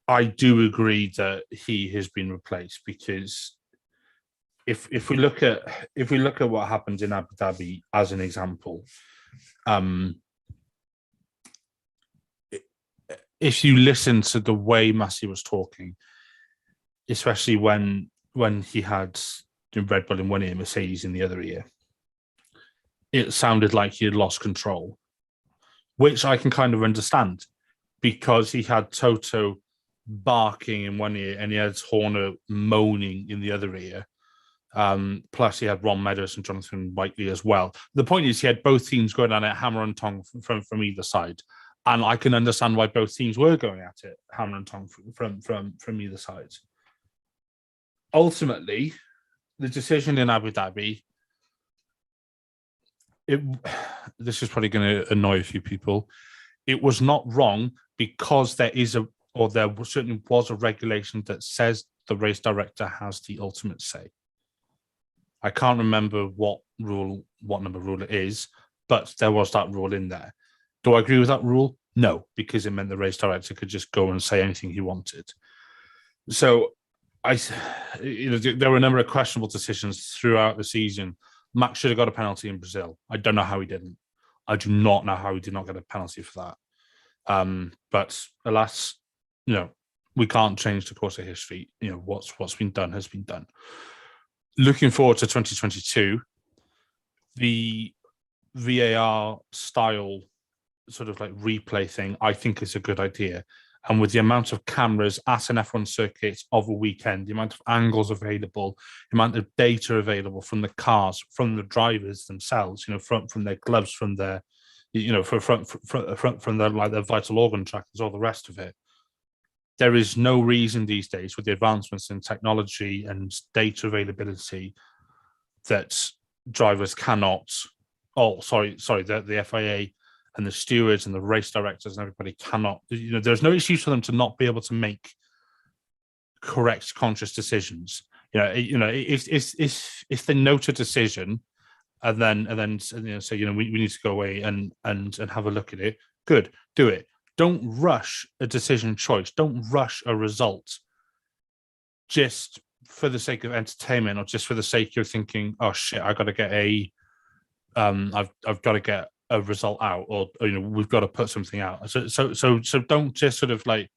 I do agree that he has been replaced, because if we look at what happened in Abu Dhabi as an example, if you listen to the way Massey was talking, especially when he had Red Bull in one ear, Mercedes in the other ear, it sounded like he had lost control, which I can kind of understand, because he had Toto barking in one ear and he had Horner moaning in the other ear. Plus, he had Ron Meadows and Jonathan Whiteley as well. The point is, he had both teams going at it hammer and tong from either side. And I can understand why both teams were going at it hammer and tong from either side. Ultimately, the decision in Abu Dhabi, this is probably going to annoy a few people. It was not wrong, because there certainly was a regulation that says the race director has the ultimate say. I can't remember what number rule it is, but there was that rule in there. Do I agree with that rule? No, because it meant the race director could just go and say anything he wanted. So there were a number of questionable decisions throughout the season. Max should have got a penalty in Brazil. I don't know how he didn't. I do not know how he did not get a penalty for that. But alas, we can't change the course of history. What's been done has been done. Looking forward to 2022, the VAR style sort of like replay thing, I think is a good idea. And with the amount of cameras at an F1 circuit of a weekend, the amount of angles available, the amount of data available from the cars, from the drivers themselves, from their gloves, from their from the vital organ trackers, all the rest of it. There is no reason these days, with the advancements in technology and data availability, that drivers cannot. The FIA and the stewards and the race directors and everybody cannot. There's no excuse for them to not be able to make correct, conscious decisions. If they note a decision and then say, we need to go away and have a look at it. Good, do it. Don't rush a decision choice. Don't rush a result just for the sake of entertainment or just for the sake of thinking, oh shit, I've got to get a result out, or we've got to put something out. So don't just sort of like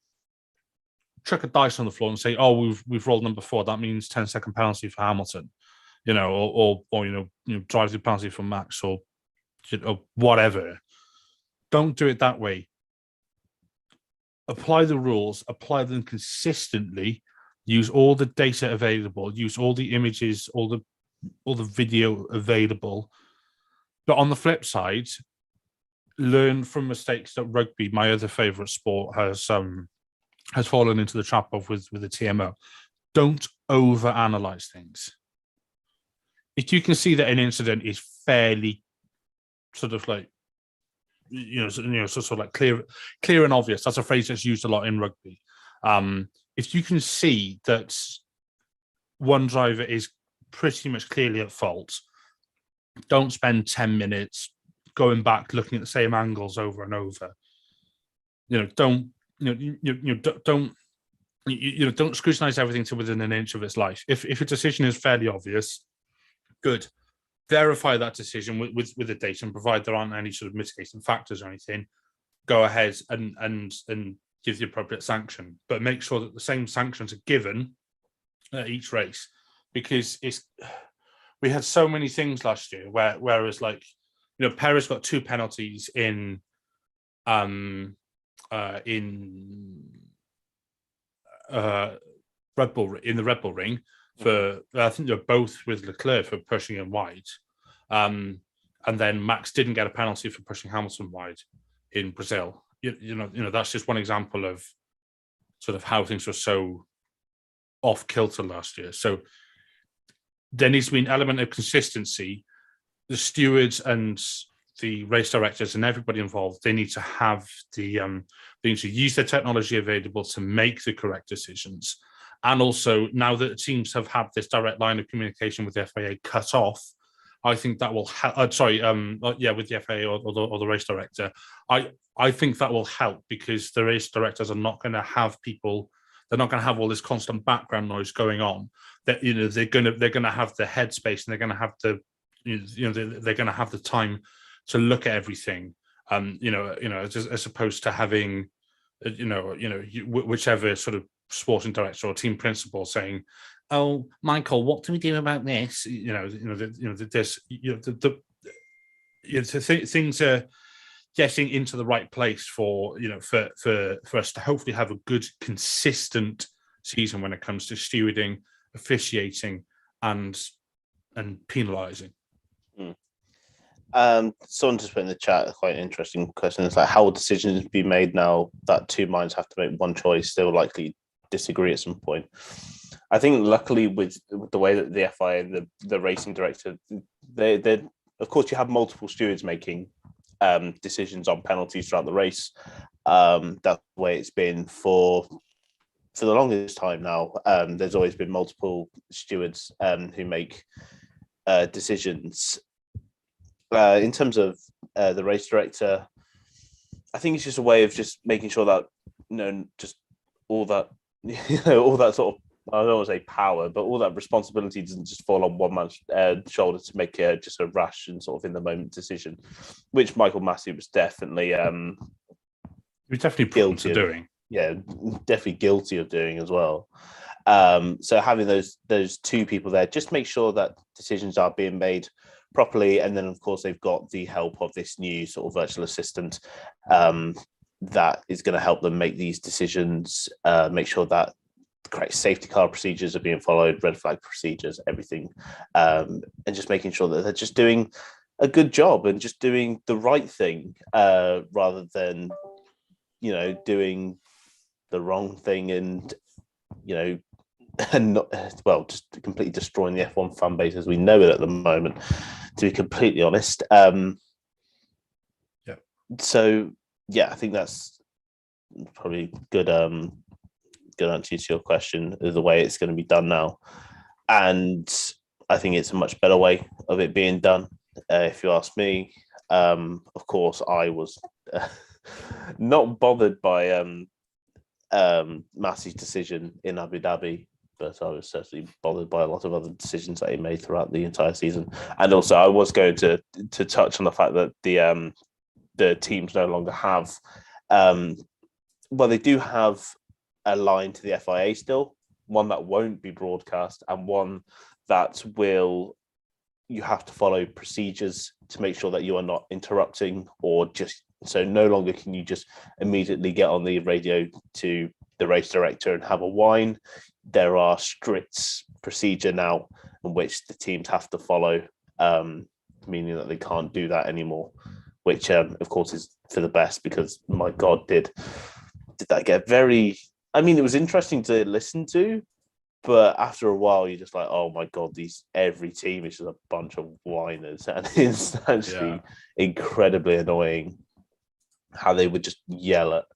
chuck a dice on the floor and say, oh, we've rolled number 4. That means 10-second penalty for Hamilton, or drive through penalty for Max or whatever. Don't do it that way. Apply the rules, apply them consistently, use all the data available, use all the images, all the video available. But on the flip side, learn from mistakes that rugby, my other favourite sport, has fallen into the trap of with the TMO. Don't over-analyse things. If you can see that an incident is fairly sort of like, sort of like clear and obvious. That's a phrase that's used a lot in rugby. If you can see that one driver is pretty much clearly at fault, don't spend 10 minutes going back looking at the same angles over and over. Don't scrutinize everything to within an inch of its life. If a decision is fairly obvious, good. Verify that decision with the data and provide there aren't any sort of mitigating factors or anything. Go ahead and give the appropriate sanction, but make sure that the same sanctions are given at each race, because we had so many things last year whereas like Perez got 2 penalties in Red Bull, in the Red Bull ring, for I think they're both with Leclerc for pushing him wide, and then Max didn't get a penalty for pushing Hamilton wide in Brazil. That's just one example of sort of how things were so off kilter last year. So there needs to be an element of consistency. The stewards and the race directors and everybody involved, they need to have they need to use the technology available to make the correct decisions. And also, now that teams have had this direct line of communication with the FIA cut off, I think that will help. With the FIA or the race director, I think that will help, because the race directors are not going to have people. They're not going to have all this constant background noise going on. That they're going to have the headspace, and they're going to have they're going to have the time to look at everything. As opposed to having whichever sort of sporting director or team principal saying, "Oh, Michael, what do we do about this?" Things are getting into the right place for us to hopefully have a good, consistent season when it comes to stewarding, officiating, and penalising. Someone just put in the chat quite an interesting question. It's like, how will decisions be made now that 2 minds have to make one choice? They will likely disagree at some point. I think luckily with the way that the FIA and the racing director, they of course you have multiple stewards making decisions on penalties throughout the race. That's the way it's been for the longest time now. There's always been multiple stewards who make decisions. In terms of the race director, I think it's just a way of just making sure that just all that all that sort of, I don't want to say power, but all that responsibility doesn't just fall on one man's shoulder to make just a rash and sort of in the moment decision, which Michael Massey was definitely guilty of doing. Yeah, definitely guilty of doing as well. So having those 2 people there, just make sure that decisions are being made properly, and then of course they've got the help of this new sort of virtual assistant that is going to help them make these decisions, make sure that the correct safety car procedures are being followed, red flag procedures, everything, and just making sure that they're just doing a good job and just doing the right thing rather than, doing the wrong thing and, and not, well, just completely destroying the F1 fan base as we know it at the moment, to be completely honest. So, I think that's probably good answer to your question, is the way it's going to be done now. And I think it's a much better way of it being done, if you ask me. Of course, I was not bothered by Massey's decision in Abu Dhabi, but I was certainly bothered by a lot of other decisions that he made throughout the entire season. And also, I was going to touch on the fact that the teams no longer have, they do have a line to the FIA still, one that won't be broadcast and one that you have to follow procedures to make sure that you are not interrupting, or just, so no longer can you just immediately get on the radio to the race director and have a whine. There are strict procedure now in which the teams have to follow, meaning that they can't do that anymore, which of course is for the best, because my God, did that get very, it was interesting to listen to, but after a while, you're just like, oh my God, every team is just a bunch of whiners. And it's actually incredibly annoying how they would just yell at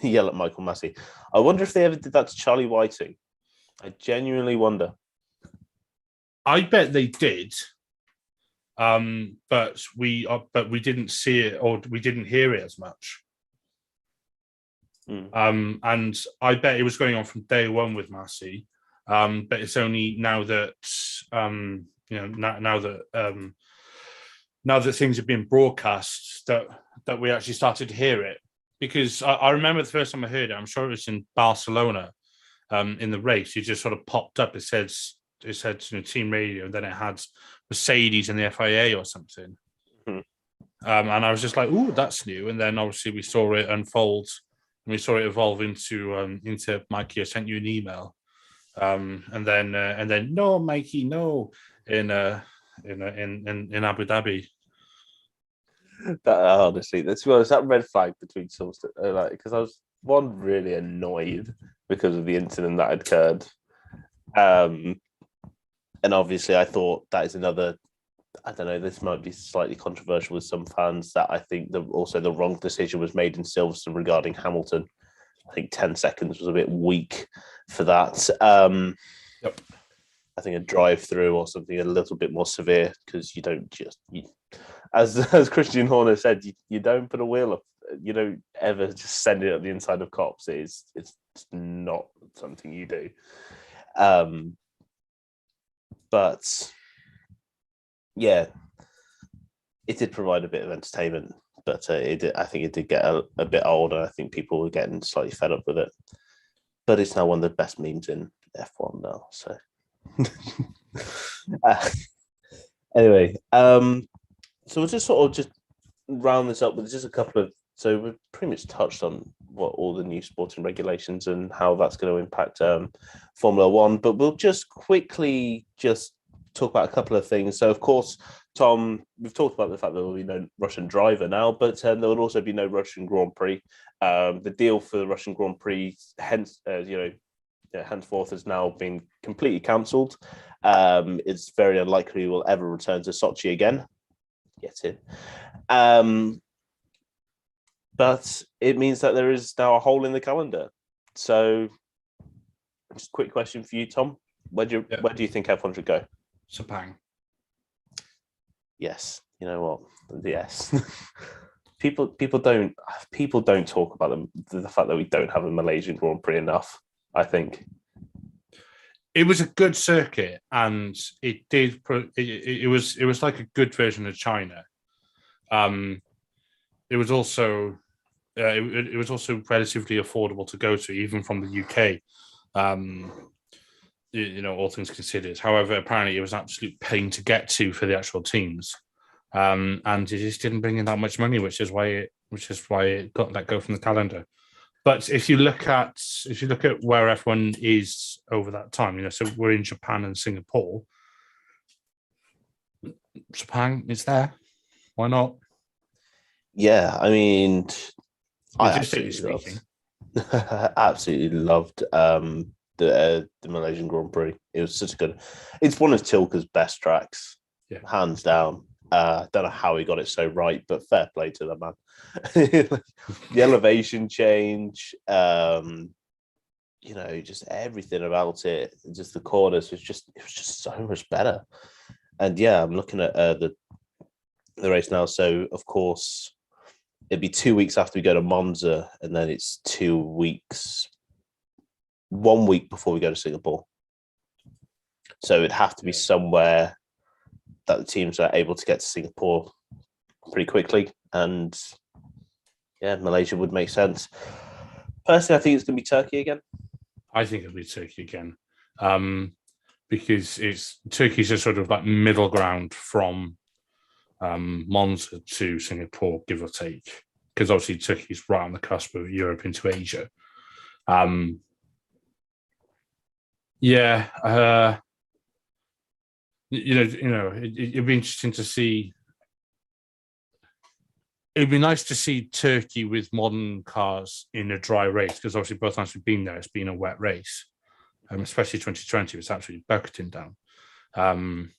Michael Massey. I wonder if they ever did that to Charlie Whiting. I genuinely wonder. I bet they did. But we didn't see it, or we didn't hear it as much. And I bet it was going on from day one with Massey. But it's only now that now that things have been broadcast that we actually started to hear it. Because I remember the first time I heard it, I'm sure it was in Barcelona, in the race. It just sort of popped up. It said team radio, and then it had Mercedes and the FIA or something. And I was just like, "Ooh, that's new." And then obviously we saw it unfold, and we saw it evolve into Mikey, I sent you an email, and then no, Mikey, no, in Abu Dhabi. That honestly, that red flag between Silverstone, because I was really annoyed because of the incident that had occurred. And obviously, I thought that is another, I don't know, this might be slightly controversial with some fans, that I think also the wrong decision was made in Silverstone regarding Hamilton. I think 10 seconds was a bit weak for that. Yep. I think a drive-through or something a little bit more severe, because you don't just, as Christian Horner said, you don't put a wheel up. You don't ever just send it at the inside of cops. It's not something you do. But yeah, it did provide a bit of entertainment, but I think it did get a bit old, and I think people were getting slightly fed up with it. But it's now one of the best memes in F1 now. So anyway, so we'll just sort of round this up with just a couple of. So we've pretty much touched on what all the new sporting regulations and how that's going to impact Formula One, but we'll just quickly talk about a couple of things. So, of course, Tom, we've talked about the fact that there will be no Russian driver now, but there will also be no Russian Grand Prix. The deal for the Russian Grand Prix, henceforth, has now been completely cancelled. It's very unlikely we'll ever return to Sochi again. Get it. But it means that there is now a hole in the calendar. So, just a quick question for you, Tom. Where do you think F1 should go? Sepang. Yes. You know what? Yes. people don't talk about the fact that we don't have a Malaysian Grand Prix enough, I think. It was a good circuit, and it did. It was like a good version of China. It was also it was also relatively affordable to go to, even from the UK. All things considered. However, apparently it was an absolute pain to get to for the actual teams, and it just didn't bring in that much money, which is why it got let go from the calendar. But if you look at where F1 is over that time, so we're in Japan and Singapore. Sepang, it's there. Why not? Yeah, I mean, I Logistically absolutely speaking. absolutely loved the Malaysian Grand Prix. It was such a good. It's one of Tilke's best tracks, Yeah. hands down. Don't know how he got it so right, but fair play to the man. The elevation change, just everything about it, just the corners it was just so much better. And yeah, I'm looking at the race now. So of course, it'd be 2 weeks after we go to Monza, and then it's 2 weeks, 1 week before we go to Singapore. So it'd have to be somewhere that the teams are able to get to Singapore pretty quickly. And yeah, Malaysia would make sense. Personally, I think it's going to be Turkey again. I think it'll be Turkey again. Because Turkey's a sort of like middle ground from Monza to Singapore, give or take. Because obviously Turkey's right on the cusp of Europe into Asia. It'd be interesting to see. It'd be nice to see Turkey with modern cars in a dry race, because obviously both times we've been there, it's been a wet race. Especially 2020, it's absolutely bucketing down. When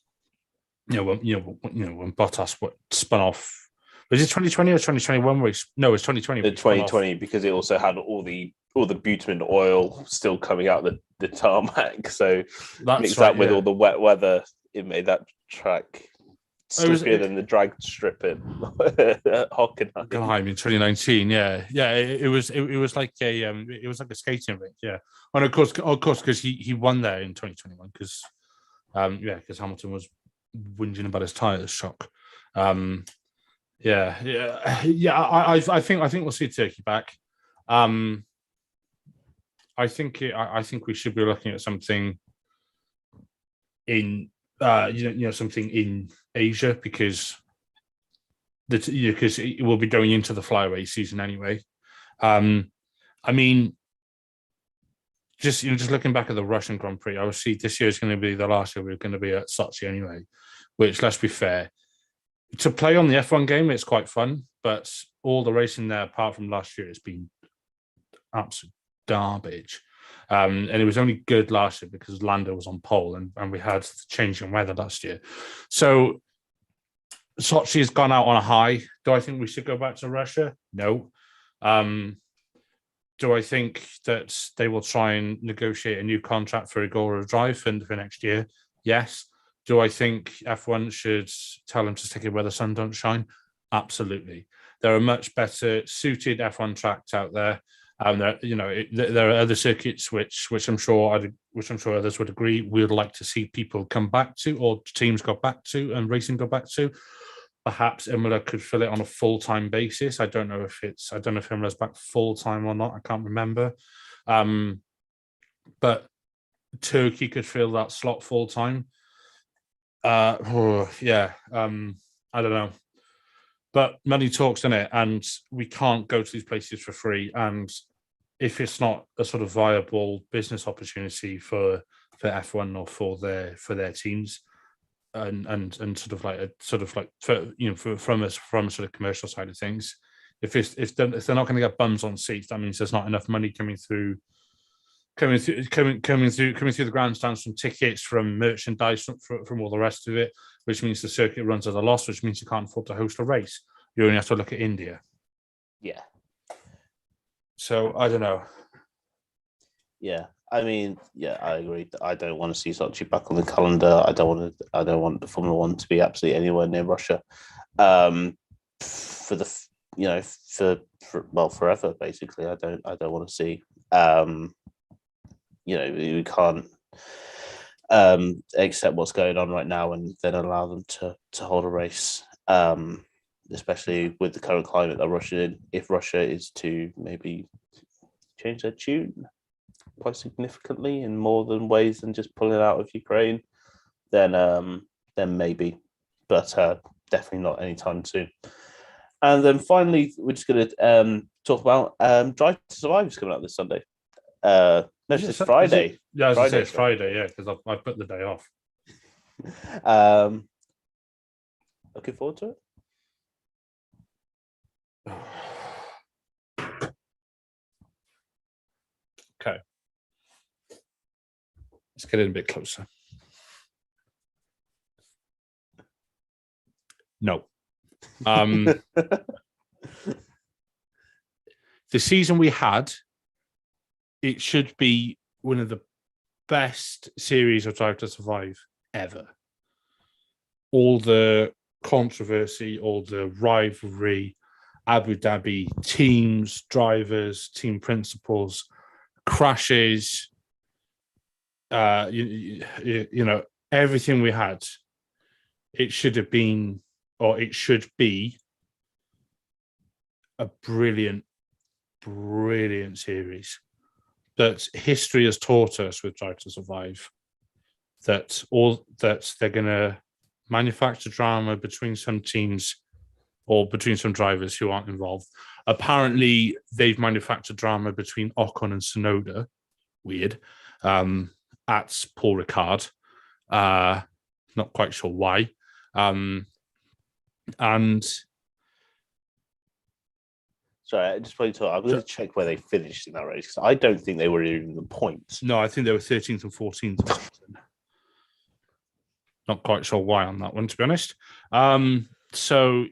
Bottas spun off. Was it 2020 or 2021 race? No, it's 2020. The 2020, because it also had all the bitumen oil still coming out the tarmac. So mix that with all the wet weather, it made that track slippier than the drag strip in Hockenheim in 2019. It was like a skating rink. Yeah, and of course, because he won there in 2021 because Hamilton was whinging about his tires. Shock. I think we'll see Turkey back. I think we should be looking at something in something in Asia, because it will be going into the flyaway season anyway. I mean, just looking back at the Russian Grand Prix, obviously this year is going to be the last year we're going to be at Sochi anyway. Which, let's be fair, to play on the F1 game, it's quite fun, but all the racing there, apart from last year, it's been absolute garbage. And it was only good last year because Lando was on pole and we had changing weather last year. So Sochi has gone out on a high. Do I think we should go back to Russia? No. Do I think that they will try and negotiate a new contract for Igora Drive for next year? Yes. Do I think F1 should tell them to stick it where the sun don't shine? Absolutely. There are much better suited F1 tracks out there. There are other circuits which I'm sure others would agree we would like to see people come back to, or teams go back to, and racing go back to. Perhaps Imola could fill it on a full-time basis. I don't know if Imola's back full-time or not. I can't remember. But Turkey could fill that slot full-time. I don't know. But money talks, in it, and we can't go to these places for free. And if it's not a sort of viable business opportunity for F1 or for their teams, and from a sort of commercial side of things, if they're not going to get bums on seats, that means there's not enough money coming through the grandstands, from tickets, from merchandise, from all the rest of it, which means the circuit runs at a loss, which means you can't afford to host a race. You only have to look at India. Yeah. So I don't know. Yeah, I mean, yeah, I agree. I don't want to see Sochi back on the calendar. I don't want the Formula One to be absolutely anywhere near Russia. Forever basically. I don't want to see. We can't accept what's going on right now and then allow them to hold a race. Especially with the current climate that Russia in. If Russia is to maybe change their tune quite significantly in more than ways than just pulling out of Ukraine, then maybe, but definitely not anytime soon. And then finally, we're just going to talk about Drive to Survive is coming out this Sunday. It's Friday. It's Friday, yeah, because I put the day off. Looking forward to it. Okay. Let's get in a bit closer. No. The season we had, it should be one of the best series of Drive to Survive ever. All the controversy, all the rivalry, Abu Dhabi teams, drivers, team principals, crashes, you know, everything we had, it should have been, or it should be, a brilliant series that history has taught us with Drive to Survive, that they're going to manufacture drama between some teams or between some drivers who aren't involved. Apparently, they've manufactured drama between Ocon and Tsunoda. Weird. At Paul Ricard. Not quite sure why. And sorry, I just wanted to. I'm going to check where they finished in that race because I don't think they were even the points. No, I think they were 13th and 14th. Not quite sure why on that one, to be honest. So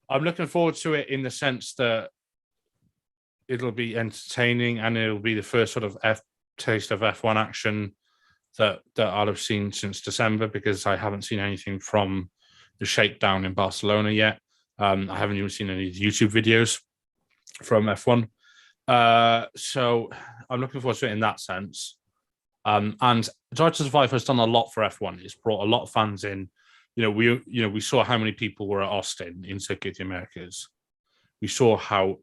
I'm looking forward to it in the sense that it'll be entertaining and it'll be the first sort of taste of F1 action that I'll have seen since December, because I haven't seen anything from the shakedown in Barcelona yet. I haven't even seen any YouTube videos from F1. So I'm looking forward to it in that sense. And Drive to Survive has done a lot for F1. It's brought a lot of fans in. We saw how many people were at Austin in Circuit of the Americas. We saw how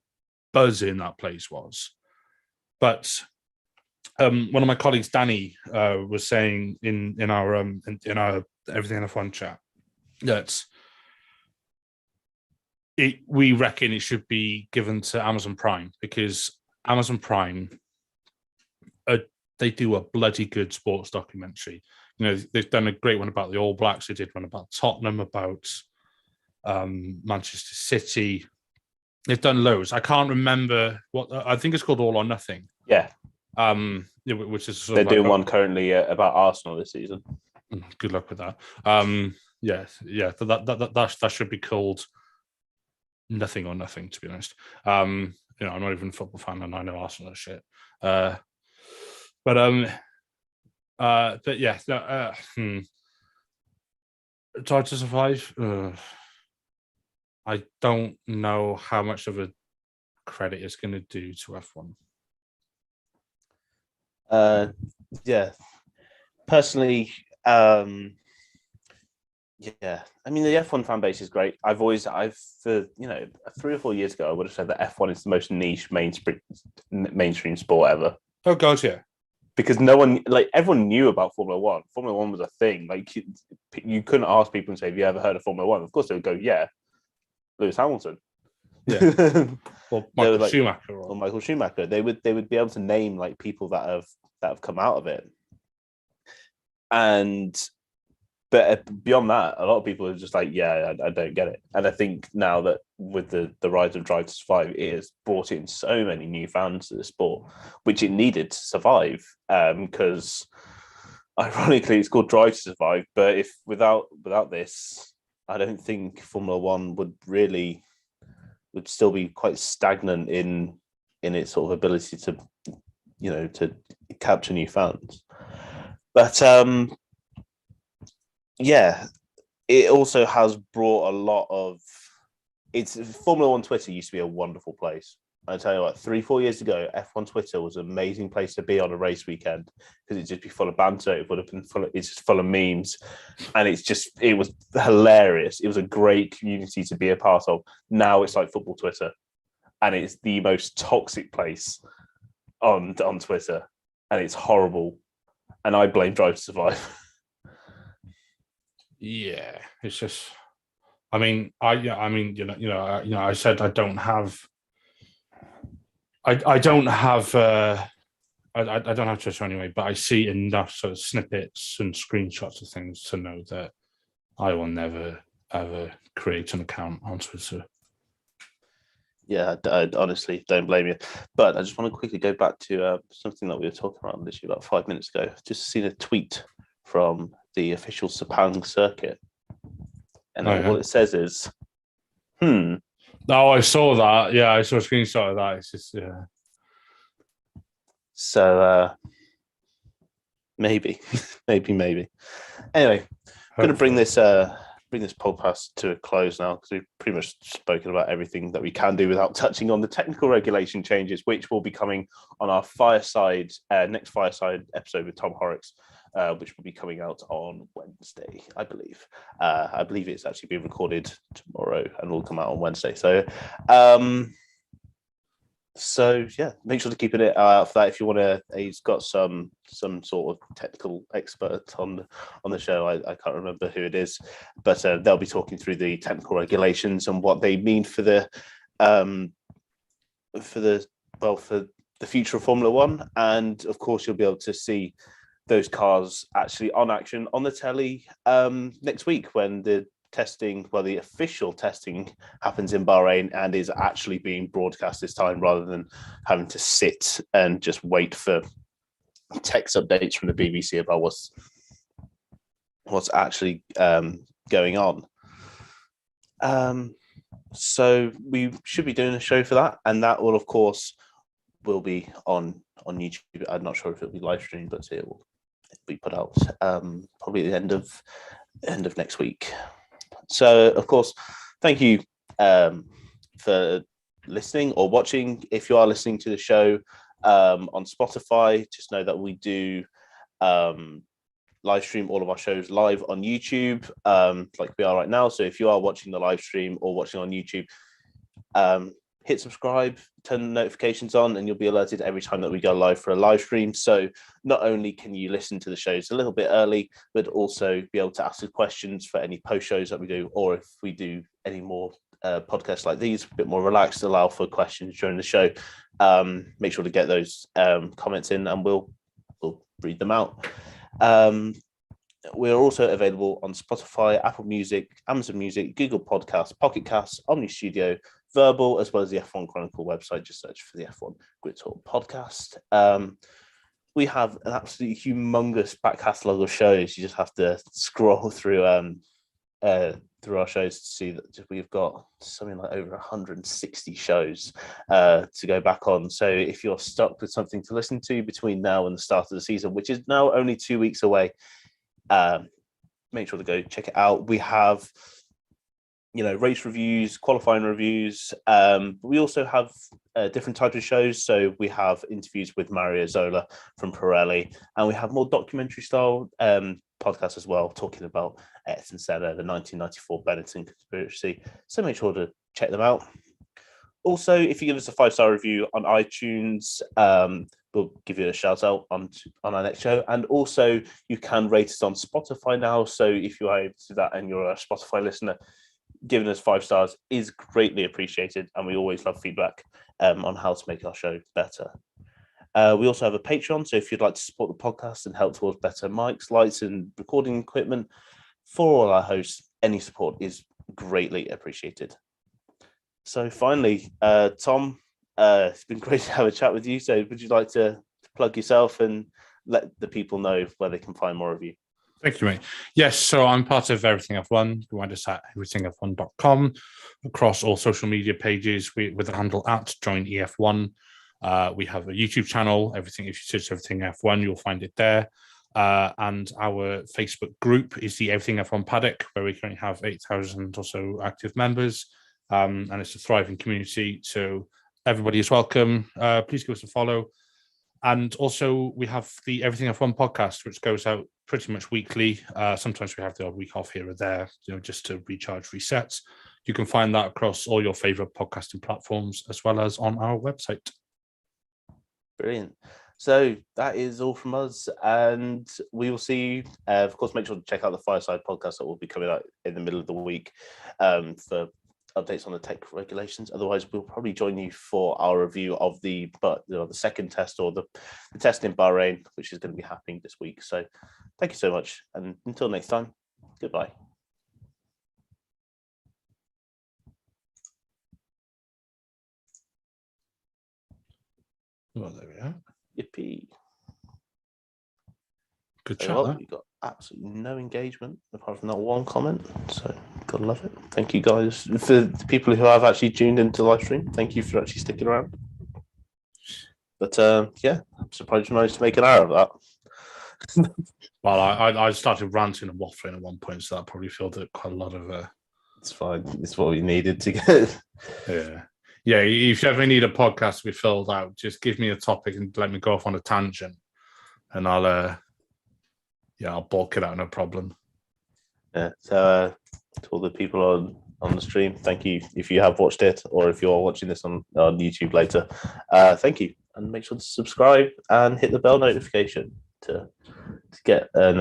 buzzing that place was. But one of my colleagues, Danny, was saying in our Everything in F1 chat that we reckon it should be given to Amazon Prime, because Amazon Prime, they do a bloody good sports documentary. They've done a great one about the All Blacks. They did one about Tottenham, about Manchester City. They've done loads. I can't remember what. I think it's called All or Nothing. Yeah. Which is they're doing one currently about Arsenal this season. Good luck with that. That should be called Nothing or Nothing, to be honest. I'm not even a football fan, and I know Arsenal is shit. Drive to Survive. I don't know how much of a credit it's going to do to F1. Personally, I mean, the F1 fan base is great. I've 3 or 4 years ago, I would have said that F1 is the most niche mainstream sport ever. Oh God, yeah. Because everyone knew about Formula One. Formula One was a thing. Like, you couldn't ask people and say, "Have you ever heard of Formula One?" Of course, they would go, "Yeah, Lewis Hamilton." Yeah. Or Michael Schumacher. Or Michael Schumacher. They would be able to name like people that have come out of it. But beyond that, a lot of people are just like, "Yeah, I don't get it." And I think now that with the rise of Drive to Survive, it has brought in so many new fans to the sport, which it needed to survive. Because ironically, it's called Drive to Survive. But if without this, I don't think Formula One would still be quite stagnant in its sort of ability to capture new fans. But it also has brought a lot of. Formula One Twitter used to be a wonderful place. I tell you what, 3-4 years ago, F1 Twitter was an amazing place to be on a race weekend, because it'd just be full of banter. It would have been it's just full of memes, and it was hilarious. It was a great community to be a part of. Now it's like football Twitter, and it's the most toxic place on Twitter, and it's horrible. And I blame Drive to Survive. Yeah, it's just. I said I don't have. I don't have I don't have Twitter anyway, but I see enough sort of snippets and screenshots of things to know that I will never, ever create an account on Twitter. Yeah, I honestly don't blame you. But I just want to quickly go back to something that we were talking about literally about 5 minutes ago. Just seen a tweet from the official Sepang circuit. And what it says is, Oh, I saw that. Yeah, I saw a screenshot of that. It's just, yeah. So maybe. Anyway, I'm going to bring this podcast to a close now because we've pretty much spoken about everything that we can do without touching on the technical regulation changes, which will be coming on our next fireside episode with Tom Horrocks, which will be coming out on Wednesday, I believe. I believe it's actually being recorded tomorrow and will come out on Wednesday. So yeah, make sure to keep an eye out for that. If you want to, he's got some sort of technical expert on the show. I can't remember who it is, but they'll be talking through the technical regulations and what they mean for the future of Formula One. And of course, you'll be able to see those cars actually on action on the telly next week when the official testing happens in Bahrain and is actually being broadcast this time rather than having to sit and just wait for text updates from the BBC about what's actually going on. So we should be doing a show for that, and that will, of course, will be on YouTube. I'm not sure if it'll be live streamed, but it will be put out probably at the end of next week. So, of course, thank you for listening or watching. If you are listening to the show on Spotify, just know that we do live stream all of our shows live on YouTube, like we are right now. So if you are watching the live stream or watching on YouTube, hit subscribe, turn the notifications on, and you'll be alerted every time that we go live for a live stream. So not only can you listen to the shows a little bit early, but also be able to ask the questions for any post shows that we do, or if we do any more podcasts like these, a bit more relaxed, allow for questions during the show. Make sure to get those comments in, and we'll read them out. We're also available on Spotify, Apple Music, Amazon Music, Google Podcasts, Pocket Casts, Omni Studio, Verbal, as well as the F1 Chronicle website. Just search for the F1 Grid Talk podcast. We have an absolutely humongous back catalogue of shows. You just have to scroll through our shows to see that we've got something like over 160 shows to go back on. So if you're stuck with something to listen to between now and the start of the season, which is now only 2 weeks away, make sure to go check it out. We have race reviews, qualifying reviews. We also have different types of shows. So we have interviews with Mario Zola from Pirelli, and we have more documentary style podcasts as well, talking about Ayrton Senna, the 1994 Benetton conspiracy. So make sure to check them out. Also, if you give us a 5-star review on iTunes, we'll give you a shout out on our next show. And also, you can rate us on Spotify now. So if you are able to do that and you're a Spotify listener, giving us 5 stars is greatly appreciated, and we always love feedback on how to make our show better. We also have a Patreon, so if you'd like to support the podcast and help towards better mics, lights, and recording equipment for all our hosts, any support is greatly appreciated. So finally, Tom, it's been great to have a chat with you. So would you like to plug yourself and let the people know where they can find more of you? Thank you, mate. Yes, so I'm part of Everything F1. You can find us at everythingf1.com across all social media pages with the handle at joinef1. We have a YouTube channel. If you search Everything F1, you'll find it there. And our Facebook group is the Everything F1 Paddock, where we currently have 8,000 or so active members. And it's a thriving community. So everybody is welcome. Please give us a follow. And also, we have the Everything F1 podcast, which goes out pretty much weekly. Sometimes we have the odd week off here or there, just to recharge, reset. You can find that across all your favorite podcasting platforms, as well as on our website. Brilliant. So that is all from us, and we will see you. Of course, make sure to check out the Fireside podcast that will be coming out in the middle of the week for updates on the tech regulations. Otherwise, we'll probably join you for our review of the second test or the test in Bahrain, which is going to be happening this week. So thank you so much. And until next time, goodbye. Well, there we are. Yippee. Good chat. We got absolutely no engagement apart from that one comment. So gotta love it. Thank you guys. For the people who have actually tuned into the live stream, thank you for actually sticking around. But yeah, I'm surprised you managed to make an hour of that. Well, I started ranting and waffling at one point, so that probably filled up quite a lot of. It's fine. It's what we needed to get. Yeah. If you ever need a podcast to be filled out, just give me a topic and let me go off on a tangent, and I'll bulk it out, no problem. Yeah. So to all the people on the stream, thank you. If you have watched it, or if you're watching this on YouTube later, thank you, and make sure to subscribe and hit the bell notification to get